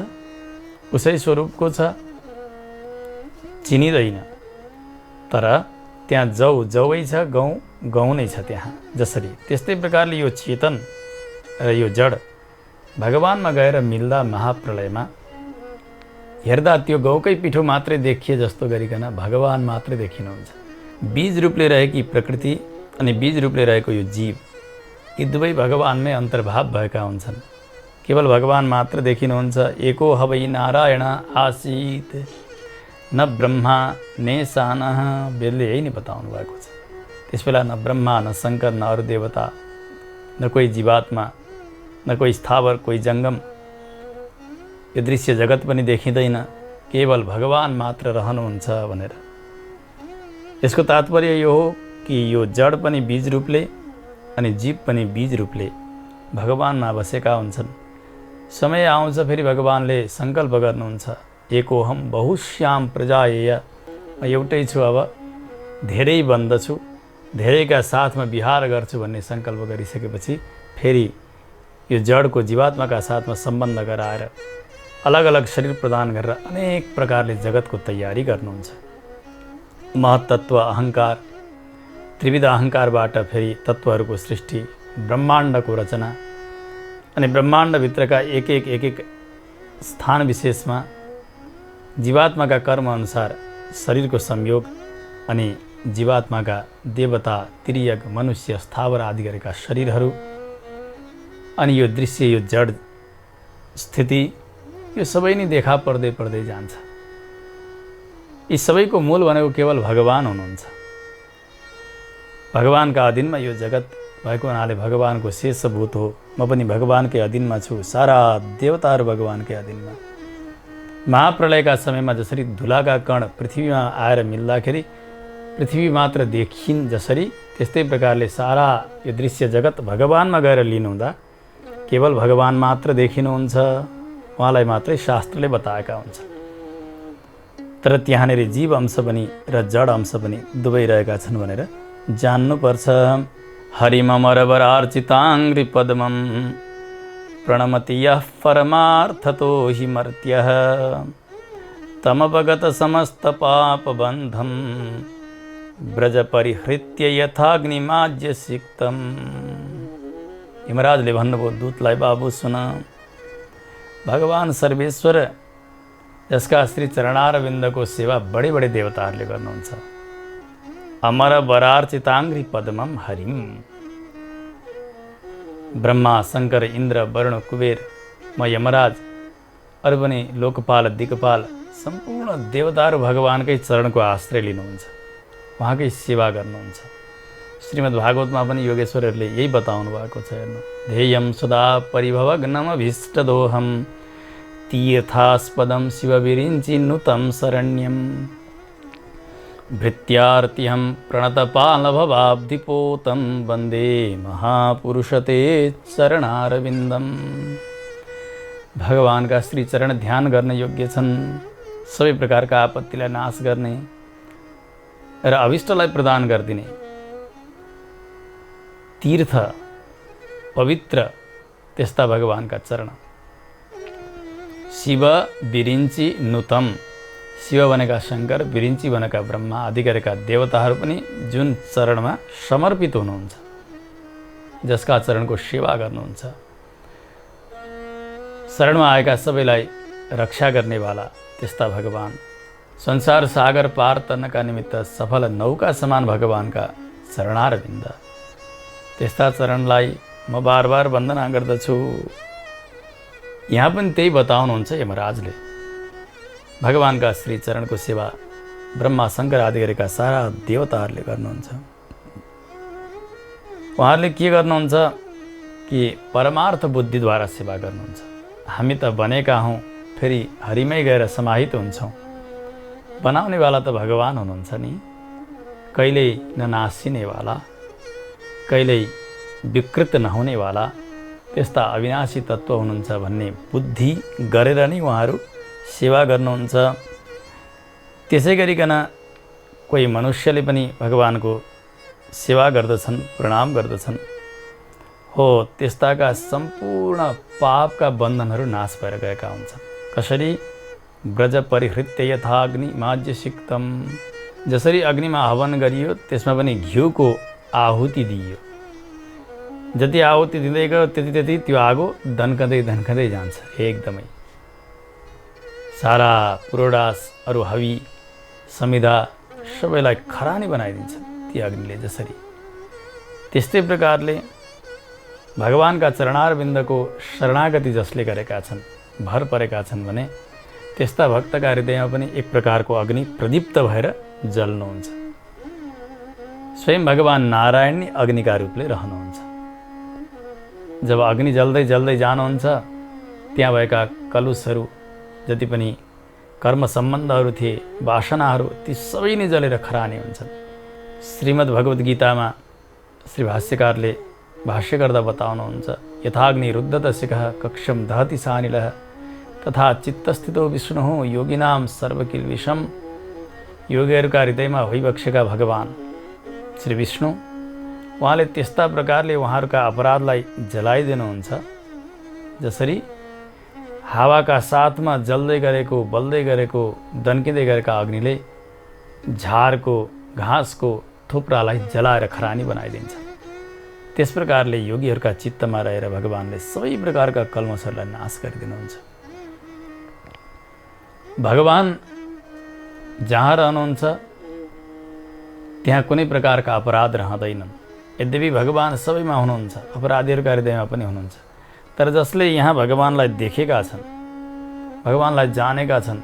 उसै स्वरूपको छ, चिनिँदैन। तर त्यहाँ जौ जौै छ, गहुँ गहुँ नै छ त्यहाँ। जसरी त्यस्तै प्रकारले यो चेतन र यो जड भगवानमा गएर मिल्दा महाप्रलयमा हेर्दा त्यो गहुँकै पिठो मात्रै देखिए जस्तो गरिकन भगवान मात्रै देखिनुहुन्छ। बीज रूपले रहेकी प्रकृति अनि बीज रूपले रहेको यो जीव, यी दुवै भगवानमै अन्तर्भाव भएका हुन्छन्। केवल भगवान मात्र देखिनुहुन्छ। एको हवै नारायण आसीत् न ब्रह्मा नेशानः, वेदले यही नै बताउनु भएको छ। त्यसबेला न ब्रह्मा न शङ्कर न अरू देवता, न कोही जीवात्मा, न कोही स्थावर, कोही जङ्गम, यो दृश्य जगत पनि देखिँदैन, केवल भगवान मात्र रहनुहुन्छ भनेर। यसको तात्पर्य यो हो कि यो जड पनि बीज रूपले अनि जीव पनि बीज रूपले भगवानमा बसेका हुन्छन्। समय आउँछ फेरि भगवानले सङ्कल्प गर्नुहुन्छ, एकोहम बहुश्याम प्रजाएय, म एउटै छु, अब धेरै बन्दछु, धेरैका साथमा विहार गर्छु भन्ने सङ्कल्प गरिसकेपछि फेरि यो जडको जीवात्माका साथमा सम्बन्ध गराएर अलग अलग शरीर प्रदान गरेर अनेक प्रकारले जगतको तयारी गर्नुहुन्छ। महत्त्व अहङ्कार, त्रिविध अहङ्कारबाट फेरि तत्त्वहरूको सृष्टि, ब्रह्माण्डको रचना अनि ब्रह्माण्डभित्रका एक एक स्थान विशेषमा जीवात्माका कर्मअनुसार शरीरको संयोग अनि जीवात्माका देवता, तिर्यक, मनुष्य, स्थावर आदि गरेका शरीरहरू अनि यो दृश्य, यो जड स्थिति, यो सबै नै देखा पर्दै पर्दै जान्छ। यी सबैको मूल भनेको केवल भगवान हुनुहुन्छ। भगवानका अधीनमा यो जगत भएको हुनाले भगवानको शेषभूत हो। म पनि भगवानकै अधीनमा छु, सारा देवताहरू भगवानकै अधीनमा। महाप्रलयका समयमा जसरी धुलाका कण पृथ्वीमा आएर मिल्दाखेरि पृथ्वी मात्र देखिन् जसरी, त्यस्तै प्रकारले सारा यो दृश्य जगत भगवानमा गएर लिनुहुँदा केवल भगवान मात्र देखिनुहुन्छ, उहाँलाई मात्रै शास्त्रले बताएका हुन्छ। तर त्यहाँनिर जीव अंश पनि र जड अंश पनि दुवै रहेका छन् भनेर जान्नुपर्छ। हरिममरवरार्चिताङ्घ्रि पद्मं प्रणमति यः परमार्थतो हि मर्त्यः तमपगत समस्त पापबन्धं ब्रज परिहृत्य यथाग्निमाज्य सिक्तम। यमराजले भन्नुभयो दूतलाई, बाबु सुन, भगवान सर्वेश्वर जसका श्री चरणारविन्दको सेवा बडे बडे देवताहरूले गर्नुहुन्छ। अमर वरार्चिताङ्घ्रि पद्मम हरिम, ब्रह्मा, शङ्कर, इन्द्र, वरुण, कुबेर, म यमराज, अरू पनि लोकपाल, दिक्पाल, सम्पूर्ण देवताहरू भगवानकै चरणको आश्रय लिनुहुन्छ, उहाँकै सेवा गर्नुहुन्छ। श्रीमद् भागवतमा पनि योगेश्वरहरूले यही बताउनु भएको छ। हेर्नु, ध्येयं सदा परिभवग्नमभीष्टदोहं तीर्थास्पदं शिवविरिञ्चिनुतं शरण्यं भृत्यार्तिहं प्रणतपालभवाब्धिपोतं वन्दे महापुरुषते चरणारविन्दम। भगवानका श्री चरण ध्यान गर्न योग्य छन्, सबै प्रकारका आपत्तिलाई नाश गर्ने र अभिष्टलाई प्रदान गरिदिने, तीर्थ पवित्र त्यस्ता भगवानका चरण। शिव विरिञ्चि नुतम, शिव भनेका शङ्कर, विरिञ्चि भनेका ब्रह्मा आदि गरेका देवताहरू पनि जुन चरणमा समर्पित हुनुहुन्छ, जसका चरणको सेवा गर्नुहुन्छ, शरणमा आएका सबैलाई रक्षा गर्नेवाला त्यस्ता भगवान, संसार सागर पार तर्नका निमित्त सफल नौका समान भगवानका चरणारविन्द, त्यस्ता चरणलाई म बार बार वन्दना गर्दछु। यहाँ पनि त्यही बताउनुहुन्छ यमराजले। भगवानका श्री चरणको सेवा ब्रह्मा, शङ्कर आदि गरेका सारा देवताहरूले गर्नुहुन्छ। उहाँहरूले के गर्नुहुन्छ कि परमार्थ बुद्धिद्वारा सेवा गर्नुहुन्छ। हामी त बनेका हौँ, फेरि हरिमै गएर समाहित हुन्छौँ। बनाउनेवाला त भगवान हुनुहुन्छ नि, कहिल्यै ननासिनेवाला, कहिल्यै विकृत नहुनेवाला त्यस्ता अविनाशी तत्त्व हुनुहुन्छ भन्ने बुद्धि गरेर नै उहाँहरू सेवा गर्नुहुन्छ। त्यसै गरिकन कोही मनुष्यले पनि भगवानको सेवा गर्दछन्, प्रणाम गर्दछन्, हो त्यस्ताका सम्पूर्ण पापका बन्धनहरू नाश भएर गएका हुन्छन्। कसरी? ब्रज परिहृत्य यथाग्नि माज्य सिक्तम, जसरी अग्निमा हवन गरियो त्यसमा पनि घिउको आहुति दिइयो, जति आहुति दिँदै गयो त्यति त्यति त्यो आगो दन्कँदै दन्कँदै जान्छ। एकदमै सारा पुरोडास, अरू हवी, समिधा सबैलाई खरानी बनाइदिन्छ ती अग्निले। जसरी त्यस्तै प्रकारले भगवानका चरणारविन्दको शरणागति जसले गरेका छन्, भर परेका छन् भने त्यस्ता भक्तका हृदयमा पनि एक प्रकारको अग्नि प्रदीप्त भएर जल्नुहुन्छ। स्वयं भगवान नारायण नै अग्निका रूपले रहनुहुन्छ। जब अग्नि जल्दै जल्दै जानुहुन्छ, त्यहाँ भएका कलुषहरू जति पनि कर्म सम्बन्धहरू थिए, वासनाहरू, ती सबै नै जलेर खरानी हुन्छन्। श्रीमद् भगवद् गीतामा श्री भाष्यकारले भाष्य गर्दा बताउनुहुन्छ, यथाग्नि रुद्धत शिखः कक्षम दहति सानिलः तथा चित्तस्थितो विष्णु योगिनाम सर्वकिल विषम। योगीहरूका हृदयमा भइबक्सेका भगवान श्री विष्णु, उहाँले त्यस्ता प्रकारले उहाँहरूका अपराधलाई जलाइदिनुहुन्छ जसरी हावाका साथमा जल्दै गरेको, बल्दै गरेको, दन्किँदै गरेका अग्निले झारको, घाँसको थुप्रालाई जलाएर खरानी बनाइदिन्छ। त्यस प्रकारले योगीहरूका चित्तमा रहेर भगवानले सबै प्रकारका कल्मषहरूलाई नाश गरिदिनुहुन्छ। भगवान जहाँ रहनुहुन्छ त्यहाँ कुनै प्रकारका अपराध रहँदैनन्। यद्यपि भगवान सबैमा हुनुहुन्छ, अपराधीहरूका हृदयमा पनि हुनुहुन्छ। तर जसले यहाँ भगवानलाई देखेका छन्, भगवानलाई जानेका छन्,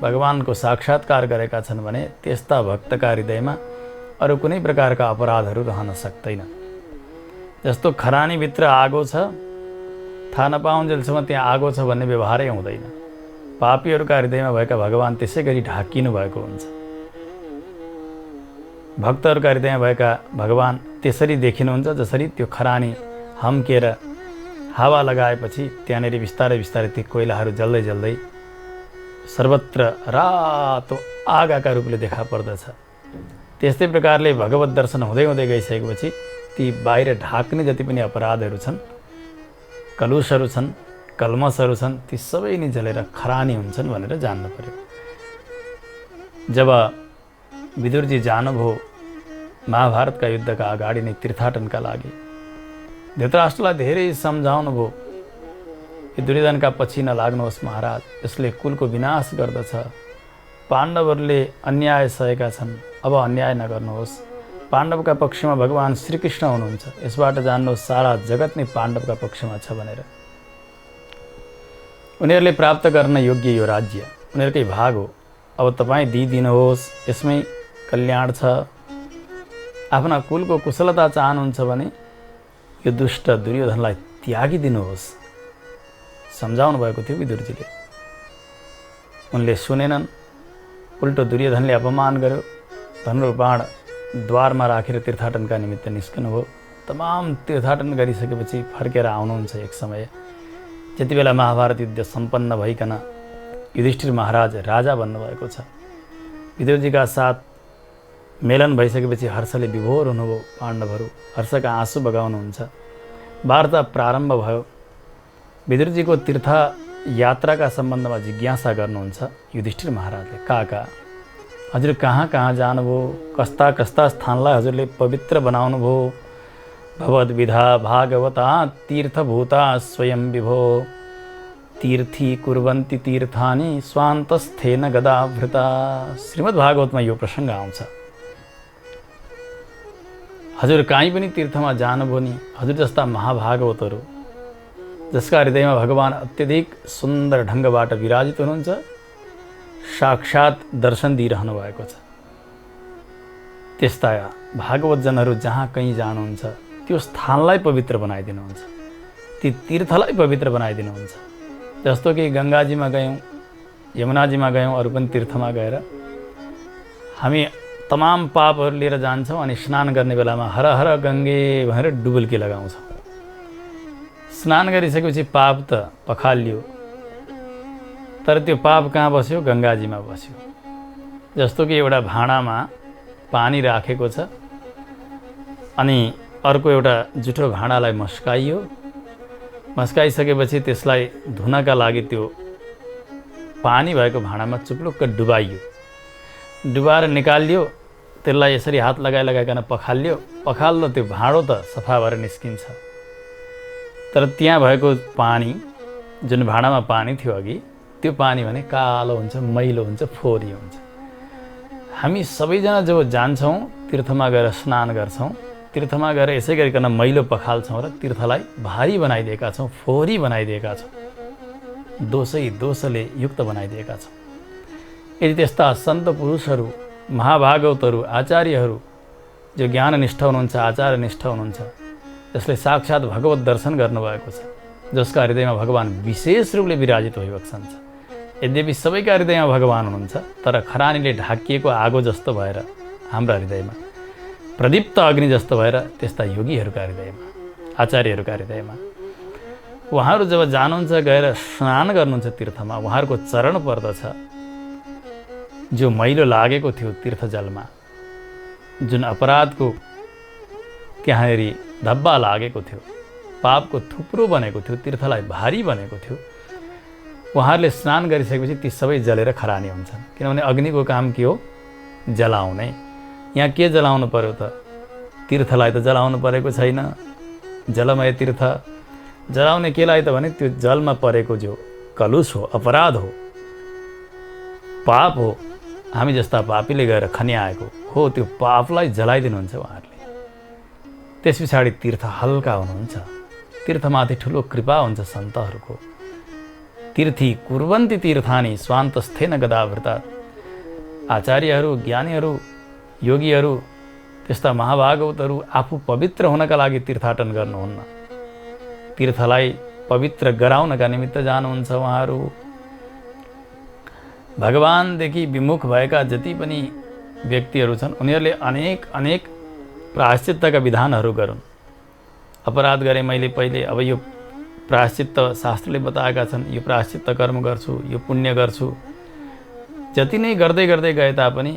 भगवानको साक्षात्कार गरेका छन् भने त्यस्ता भक्तका हृदयमा अरू कुनै प्रकारका अपराधहरू रहन सक्दैन। जस्तो खरानीभित्र आगो छ, थाहा नपाउन्जेलसम्म त्यहाँ आगो छ भन्ने व्यवहारै हुँदैन। पापीहरूका हृदयमा भएका भगवान त्यसै गरी ढाकिनु भएको हुन्छ। भक्तहरूका हृदयमा भएका भगवान त्यसरी देखिनुहुन्छ जसरी त्यो खरानी हम्केर हावा लगाएपछि त्यहाँनिर बिस्तारै बिस्तारै ती कोइलाहरू जल्दै जल्दै सर्वत्र रातो आगाका रूपले देखा पर्दछ। त्यस्तै प्रकारले भगवत दर्शन हुँदै हुँदै गइसकेपछि ती बाहिर ढाक्ने जति पनि अपराधहरू छन्, कलुषहरू छन्, कल्मषहरू छन्, ती सबै नै जलेर खरानी हुन्छन् भनेर जान्नु पर्यो। जब विदुरजी जानुभयो महाभारतका युद्धका अगाडि नै तीर्थाटनका लागि, धृतराष्ट्रलाई धेरै सम्झाउनु भयो, यो दुर्योधनका पछि नलाग्नुहोस् महाराज, यसले कुलको विनाश गर्दछ, पाण्डवहरूले अन्याय सहेका छन्, अब अन्याय नगर्नुहोस्, पाण्डवका पक्षमा भगवान श्रीकृष्ण हुनुहुन्छ, यसबाट जान्नुहोस् सारा जगत नै पाण्डवका पक्षमा छ भनेर। उनीहरूले प्राप्त गर्न योग्य यो राज्य उनीहरूकै भाग हो, अब तपाईँ दिइदिनुहोस्, यसमै कल्याण छ। आफ्ना कुलको कुशलता चाहनुहुन्छ भने यो दुष्ट दुर्योधनलाई त्यागिदिनुहोस्, सम्झाउनु भएको थियो विदुरजीले। उनले सुनेनन्, उल्टो दुर्योधनले अपमान गर्यो, धनुर् बाण द्वारमा राखेर तीर्थाटनका निमित्त निस्कनुभयो। तमाम तीर्थाटन गरिसकेपछि फर्केर आउनुहुन्छ एक समय, जति बेला महाभारत युद्ध सम्पन्न भइकन युधिष्ठिर महाराज राजा बन्नुभएको छ। विदुरजीका साथ मेलन भइसकेपछि हर्षले विभोर हुनुभयो। पाण्डवहरू हर्षका आँसु बगाउनुहुन्छ। वार्ता प्रारम्भ भयो। विदुरजीको तीर्थ यात्राका सम्बन्धमा जिज्ञासा गर्नुहुन्छ युधिष्ठिर महाराजले। काका, हजुर कहाँ कहाँ जानुभयो, कस्ता कस्ता स्थानलाई हजुरले पवित्र बनाउनुभयो। भगवद्विधा भागवता तीर्थभूता स्वयं विभो, तीर्थी कुर्वन्ति तीर्थानि स्वान्तस्थेन गदाभृता। श्रीमद् भागवतमा यो प्रसङ्ग आउँछ। हजुर कहीँ पनि तीर्थमा जानुभयो नि, हजुर जस्ता महाभागवतहरू जसका हृदयमा भगवान अत्यधिक सुन्दर ढङ्गबाट विराजित हुनुहुन्छ, साक्षात् दर्शन दिइरहनु भएको छ। त्यस्ता भागवतजनहरू जहाँ कहीँ जानुहुन्छ त्यो स्थानलाई पवित्र बनाइदिनुहुन्छ, ती तीर्थलाई पवित्र बनाइदिनुहुन्छ। जस्तो कि गङ्गाजीमा गयौँ, यमुनाजीमा गयौँ, अरू पनि तीर्थमा गएर हामी तमाम पापहरू लिएर जान्छौँ अनि स्नान गर्ने बेलामा हर हर गङ्गे भनेर डुबुल्की लगाउँछौँ। स्नान गरिसकेपछि पाप त पखालियो, तर त्यो पाप कहाँ बस्यो? गङ्गाजीमा बस्यो। जस्तो कि एउटा भाँडामा पानी राखेको छ अनि अर्को एउटा जुठो भाँडालाई मस्काइयो, मस्काइसकेपछि त्यसलाई धुनका लागि त्यो पानी भएको भाँडामा चुप्लुक्क डुबाइयो, डुबाएर निकालियो, त्यसलाई यसरी हात लगाइकन पखालियो, पखाल्दा त्यो भाँडो त सफा भएर निस्किन्छ। तर त्यहाँ भएको पानी, जुन भाँडामा पानी थियो अघि, त्यो पानी भने कालो हुन्छ, मैलो हुन्छ, फोहोरी हुन्छ। हामी सबैजना जो जान्छौँ तीर्थमा गएर स्नान गर्छौँ, तीर्थमा गएर यसै गरिकन मैलो पखाल्छौँ र तीर्थलाई भारी बनाइदिएका छौँ, फोहोरी बनाइदिएका छौँ, दोषले युक्त बनाइदिएका छौँ। यदि त्यस्ता सन्त पुरुषहरू, महाभागवतहरू, आचार्यहरू जो ज्ञाननिष्ठ हुनुहुन्छ, आचार्यनिष्ठ हुनुहुन्छ, जसले साक्षात् भगवत दर्शन गर्नुभएको छ, जसका हृदयमा भगवान विशेष रूपले विराजित भइबक्सन्छ, यद्यपि सबैका हृदयमा भगवान हुनुहुन्छ, तर खरानीले ढाकिएको आगो जस्तो भएर हाम्रा हृदयमा, प्रदीप्त अग्नि जस्तो भएर त्यस्ता योगीहरूका हृदयमा, आचार्यहरूका हृदयमा उहाँहरू जब जानुहुन्छ, गएर स्नान गर्नुहुन्छ तीर्थमा, उहाँहरूको चरण पर्दछ। जो मैलो लागेको थियो तीर्थ जलमा, जुन अपराधको त्यहाँनेरि धब्बा लागेको थियो, पापको थुप्रो बनेको थियो, तीर्थलाई भारी बनेको थियो, उहाँहरूले स्नान गरिसकेपछि ती सबै जलेर खरानी हुन्छन्। किनभने अग्निको काम के हो? जलाउने। यहाँ के जलाउनु पर्यो त? तीर्थलाई त जलाउनु परेको छैन। जलमय तीर्थ जलाउने केलाई त भने त्यो जलमा परेको जो कलुष हो, अपराध हो, पाप हो, हामी जस्ता पापीले गएर खन्याएको हो, त्यो पापलाई जलाइदिनुहुन्छ उहाँहरूले। त्यस पछाडि तीर्थ हल्का हुनुहुन्छ। तीर्थमाथि ठुलो कृपा हुन्छ सन्तहरूको। तीर्थी कुर्वन्ति तीर्थानि स्वान्तस्थेन गदावृता। आचार्यहरू, ज्ञानीहरू, योगीहरू, त्यस्ता महाभागवतहरू आफू पवित्र हुनका लागि तीर्थाटन गर्नुहुन्न, तीर्थलाई पवित्र गराउनका निमित्त जानुहुन्छ उहाँहरू। भगवानदेखि विमुख भएका जति पनि व्यक्तिहरू छन्, उनीहरूले अनेक अनेक प्रायश्चित्तका विधानहरू गरून्। अपराध गरेँ मैले पहिले, अब यो प्रायश्चित्त शास्त्रले बताएका छन्, यो प्रायश्चित्त कर्म गर्छु, यो पुण्य गर्छु। जति नै गर्दै गर्दै गए तापनि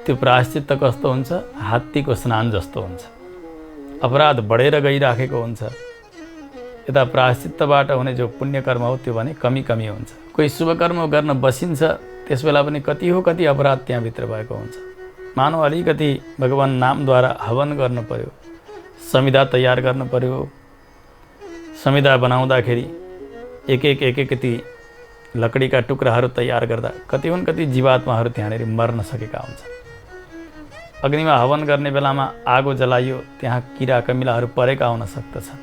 त्यो प्रायश्चित्त कस्तो हुन्छ? हात्तीको स्नान जस्तो हुन्छ। अपराध बढेर गइराखेको हुन्छ। यता प्रायश्चित्तबाट हुने जो पुण्य कर्म हो त्यो भने कमी कमी हुन्छ। कोही शुभ कर्म गर्न बसिन्छ, त्यस बेला पनि कति हो कति अपराध त्यहाँभित्र भएको हुन्छ। मानव अलिकति भगवान नामद्वारा हवन गर्नु पर्यो, संविधा तयार गर्नु पर्यो। संविधा बनाउँदाखेरि एक एक ती लकडीका टुक्राहरू तयार गर्दा कति हुन् कति जीवात्माहरू त्यहाँनिर मर्न सकेका हुन्छन्। अग्निमा हवन गर्ने बेलामा आगो जलाइयो, त्यहाँ किरा कमिलाहरू परेका हुन सक्दछन्।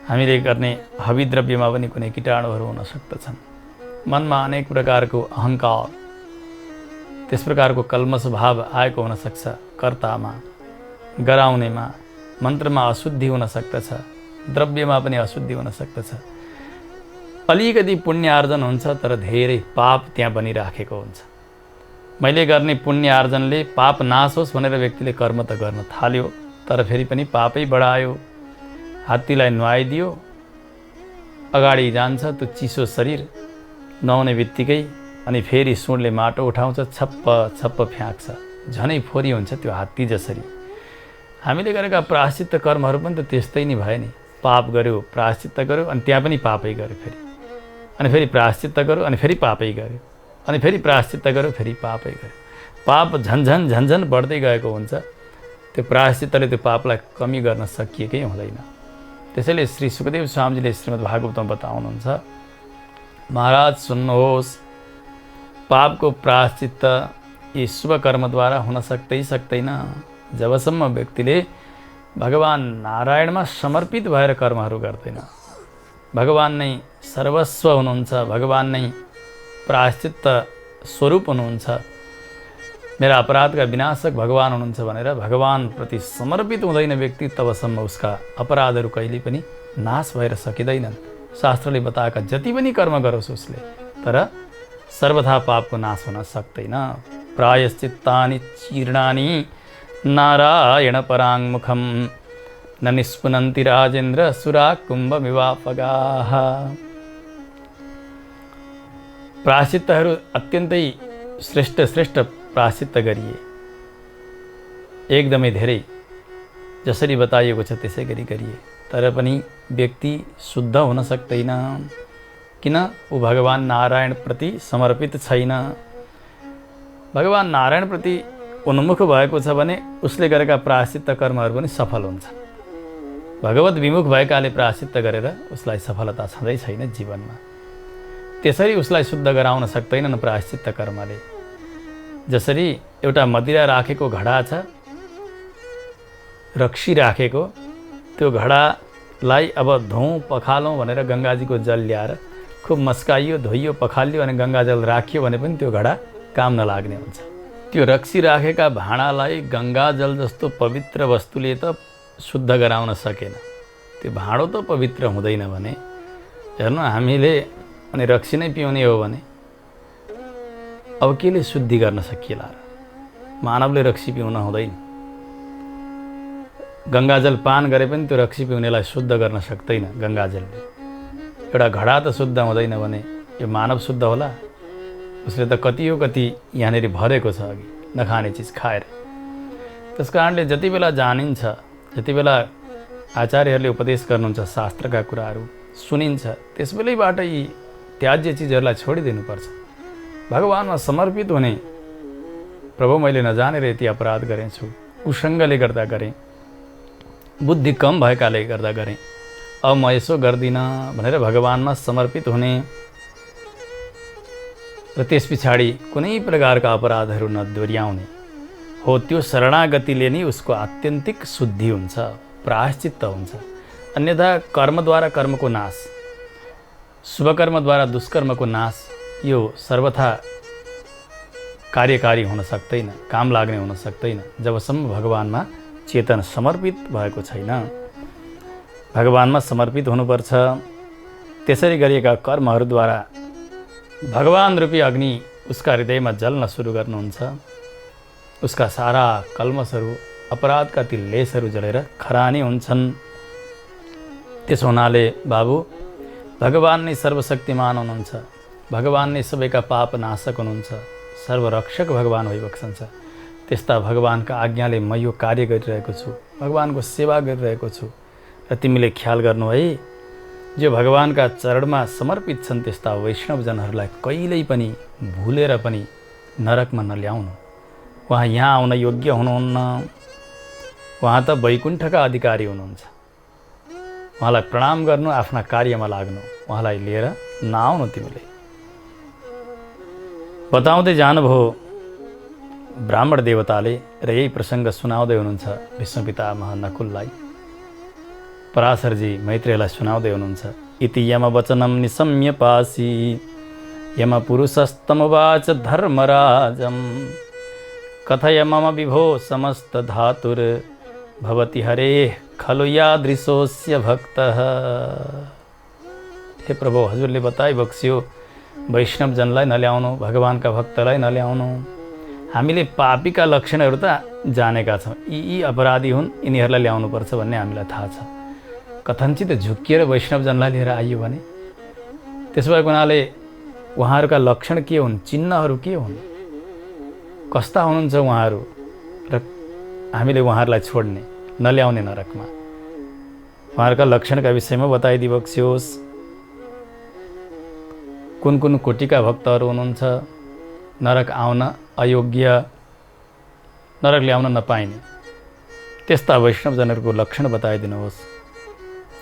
हामीले गर्ने हवि द्रव्यमा पनि कुनै कीटाणुहरू हुन सक्दछन्। मनमा अनेक प्रकारको अहङ्कार, त्यस प्रकारको कल्मष भाव आएको हुन सक्छ। कर्तामा, गराउनेमा, मन्त्रमा अशुद्धि हुन सक्दछ, द्रव्यमा पनि अशुद्धि हुन सक्दछ। अलिकति पुण्य आर्जन हुन्छ, तर धेरै पाप त्यहाँ बनिराखेको हुन्छ। मैले गर्ने पुण्य आर्जनले पाप नाश होस् भनेर व्यक्तिले कर्म त गर्न थाल्यो, तर फेरि पनि पापै बढायो। हात्तीलाई नुहाइदियो, अगाडि जान्छ त्यो चिसो शरीर, नुहाउने बित्तिकै अनि फेरि सुँडले माटो उठाउँछ, छप्प छप्प फ्याँक्छ, झनै फोरी हुन्छ त्यो हात्ती जसरी। हामीले गरेका प्रायश्चित्त कर्महरू पनि त त्यस्तै नै भयो नि। पाप गर्यो, प्रायश्चित्त गर्यो, अनि त्यहाँ पनि पापै गर्यो, फेरि अनि फेरि प्रायश्चित्त गर्यो, अनि फेरि पापै गर्यो, अनि फेरि प्रायश्चित्त गर्यो, फेरि पापै गर्यो। पाप झन्झन झन्झन बढ्दै गएको हुन्छ। त्यो प्रायश्चित्तले त्यो पापलाई कमी गर्न सकिएकै हुँदैन। त्यसैले श्री सुखदेव स्वामीजीले श्रीमद् भागवतमा बताउनुहुन्छ, महाराज सुन्नुहोस्, पापको प्रायश्चित्त यी शुभ कर्मद्वारा हुन सक्दैन जबसम्म व्यक्तिले भगवान नारायणमा समर्पित भएर कर्महरू गर्दैन। भगवान नै सर्वस्व हुनुहुन्छ, भगवान नै प्रायश्चित्त स्वरूप हुनुहुन्छ, मेरा अपराधका विनाशक भगवान हुनुहुन्छ भनेर भगवान प्रति समर्पित हुँदैन व्यक्ति, तबसम्म उसका अपराधहरू कहिले पनि नाश भएर सकिँदैनन्। शास्त्रले बताएका जति पनि कर्म गरोस् उसले, तर सर्वथा पापको नाश हुन सक्दैन। प्रायश्चित्तानि चीर्णानि नारायण पराङ्मुखम न निष्पुनन्ति राजेन्द्र सुरा कुम्भमिवापगाः। प्रायश्चित्तहरू अत्यन्तै श्रेष्ठ श्रेष्ठ प्रायश्चित्त गरिए, एकदमै धेरै जसरी बताइएको छ त्यसै गरी गरिए, तर पनि व्यक्ति शुद्ध हुन सक्दैन। किन? ऊ भगवान नारायण प्रति समर्पित छैन। भगवान नारायण प्रति उन्मुख भएको छ भने उसले गरेका प्रायश्चित्त कर्महरू पनि सफल हुन्छ। भगवत विमुख भएकाले प्रायश्चित्त गरेर उसलाई सफलता छँदै छैन जीवनमा। त्यसरी उसलाई शुद्ध गराउन सक्दैनन् प्रायश्चित्त कर्मले। जसरी एउटा मदिरा राखेको घडा छ, रक्सी राखेको, त्यो घडालाई अब धौँ पखालौँ भनेर गङ्गाजीको जल ल्याएर खुब मस्काइयो, धोइयो, पखालियो अनि गङ्गाजल राखियो भने पनि त्यो घडा काम नलाग्ने हुन्छ। त्यो रक्सी राखेका भाँडालाई गङ्गाजल जस्तो पवित्र वस्तुले त शुद्ध गराउन सकेन, त्यो भाँडो त पवित्र हुँदैन भने। हेर्नु, हामीले अनि रक्सी नै पिउने हो भने अब केले शुद्धि गर्न सकिएला र? मानवले रक्सी पिउन हुँदैन। गङ्गाजल पान गरे पनि त्यो रक्सी पिउनेलाई शुद्ध गर्न सक्दैन गङ्गाजलले। एउटा घडा त शुद्ध हुँदैन भने यो मानव शुद्ध होला? उसले त कति यहाँनिर भरेको छ अघि नखाने चिज खाएर। त्यस कारणले जति बेला जानिन्छ, जति बेला आचार्यहरूले उपदेश गर्नुहुन्छ, शास्त्रका कुराहरू सुनिन्छ, त्यसबेलैबाट यी त्याज्य चिजहरूलाई छोडिदिनुपर्छ। भगवानमा समर्पित हुने, प्रभु मैले नजानेर यति अपराध गरेछु, कुसङ्गले गर्दा गरेँ, बुद्धि कम भएकाले गर्दा गरेँ, अब म यसो गर्दिनँ भनेर भगवानमा समर्पित हुने र त्यस पछाडि कुनै प्रकारका अपराधहरू नदोर्याउने हो। त्यो शरणागतिले नै उसको आत्यन्तिक शुद्धि हुन्छ, प्रायश्चित्त हुन्छ। अन्यथा कर्मद्वारा कर्मको नाश, शुभकर्मद्वारा दुष्कर्मको नाश यो सर्वथा कार्यकारी हुन सक्दैन, काम लाग्ने हुन सक्दैन जबसम्म भगवानमा चेतन समर्पित भएको छैन। भगवानमा समर्पित हुनुपर्छ। त्यसरी गरिएका कर्महरूद्वारा भगवान रूपी अग्नि उसका हृदयमा जल्न सुरु गर्नुहुन्छ। उसका सारा कल्मसहरू, अपराधका ती लेसहरू जलेर खरानी हुन्छन्। त्यसो हुनाले बाबु, भगवान नै सर्वशक्तिमान हुनुहुन्छ, भगवान नै सबैका पाप नाशक हुनुहुन्छ, सर्वरक्षक भगवान भइबक्सन्छ। त्यस्ता भगवानका आज्ञाले म यो कार्य गरिरहेको छु, भगवानको सेवा गरिरहेको छु। र तिमीले ख्याल गर्नु है, जो भगवानका चरणमा समर्पित छन् त्यस्ता वैष्णवजनहरूलाई कहिल्यै पनि भुलेर पनि नरकमा नल्याउनु। उहाँ यहाँ आउन योग्य हुनुहुन्न। उहाँ त वैकुण्ठका अधिकारी हुनुहुन्छ। उहाँलाई प्रणाम गर्नु, आफ्ना कार्यमा लाग्नु, उहाँलाई लिएर नआउनु। तिमीले बताउँदै जानुभयो ब्राह्मण देवताले, र यही प्रसङ्ग सुनाउँदै हुनुहुन्छ विष्णु पितामह नकुललाई। पराशरजी मैत्रेयलाई सुनाउँदै हुनुहुन्छ, इति यमवचनं निशम्य पासी यमपुरुषस्तमुवाच धर्मराजं कथय मम विभो समस्त धातुर भवति हरेः खलु यादृशोऽस्य भक्तः। हे प्रभु, हजुरले बताइबक्स्यो वैष्णवजनलाई नल्याउनु, भगवानका भक्तलाई नल्याउनु। हामीले पापीका लक्षणहरू त जानेका छौँ, यी अपराधी हुन्, यिनीहरूलाई ल्याउनुपर्छ भन्ने हामीलाई थाहा छ। कथनचित झुक्किएर वैष्णवजनलाई लिएर आइयो भने त्यसो भएको हुनाले उहाँहरूका लक्षण के हुन्, चिन्हहरू के हुन्, कस्ता हुनुहुन्छ उहाँहरू, र हामीले उहाँहरूलाई छोड्ने, नल्याउने नरकमा। उहाँहरूका लक्षणका विषयमा बताइदिबक्स्योस्। कुन कुन कोटिका भक्तहरू हुनुहुन्छ, नरक आउन अयोग्य, नरक ल्याउन नपाइने त्यस्ता वैष्णवजनहरूको लक्षण बताइदिनुहोस्,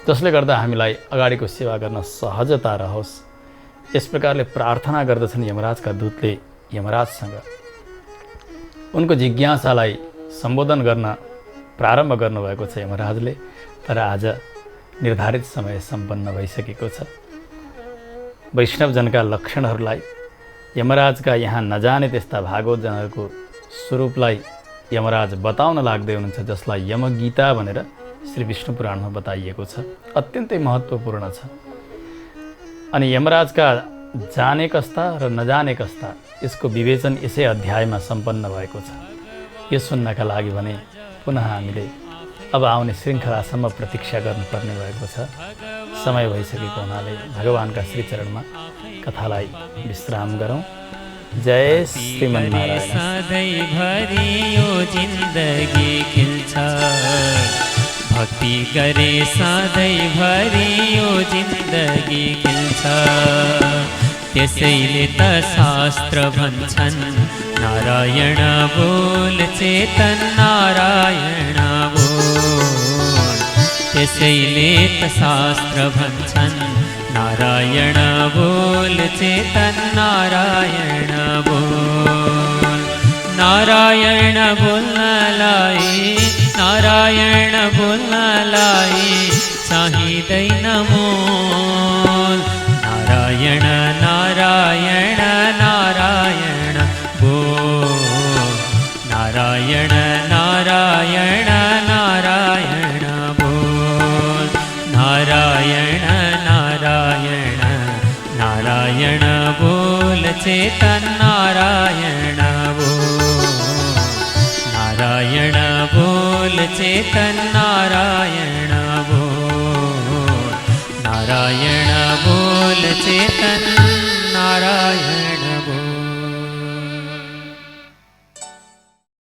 जसले गर्दा हामीलाई अगाडिको सेवा गर्न सहजता रहोस्। यस प्रकारले प्रार्थना गर्दछन् यमराजका दूतले यमराजसँग। उनको जिज्ञासालाई सम्बोधन गर्न प्रारम्भ गर्नुभएको छ यमराजले, तर आज निर्धारित समय सम्पन्न भइसकेको छ। वैष्णवजनका लक्षणहरूलाई यमराजका यहाँ नजाने त्यस्ता भागवतजनहरूको स्वरूपलाई यमराज बताउन लाग्दै हुनुहुन्छ, जसलाई यमगीता भनेर श्री विष्णु पुराणमा बताइएको छ। अत्यन्तै महत्त्वपूर्ण छ। अनि यमराजका जाने कस्ता र नजाने कस्ता, यसको विवेचन यसै अध्यायमा सम्पन्न भएको छ। यो सुन्नका लागि भने पुनः हामीले अब आउने श्रृङ्खलासम्म प्रतीक्षा गर्नुपर्ने भएको छ। समय भइसकेको हुनाले भगवानका श्रीचरणमा कथालाई विश्राम गरौँ। जय श्रीमन्नारायण। सधैँभरि यो जिन्दगी खिल्छ, भक्ति गरे सधैँभरि यो जिन्दगी खिल्छ। त्यसैले त शास्त्र भन्छन्, नारायण बोल चेतन नारायण बोल। त्यसैले त शास्त्र भन्छन्, नारायण बोल चेतन नारायण बोल। नारायण बोल्नलाई, नारायण बोल्नलाई चाहिँदैन मोल। नारायण नारायण नारायण बोल, नारायण नारायण नारायण बोल। नारायण नारायण नारायण नारायण बोल, नारायण बोल चेतन नारायण बोल, नारायण बोल चेतन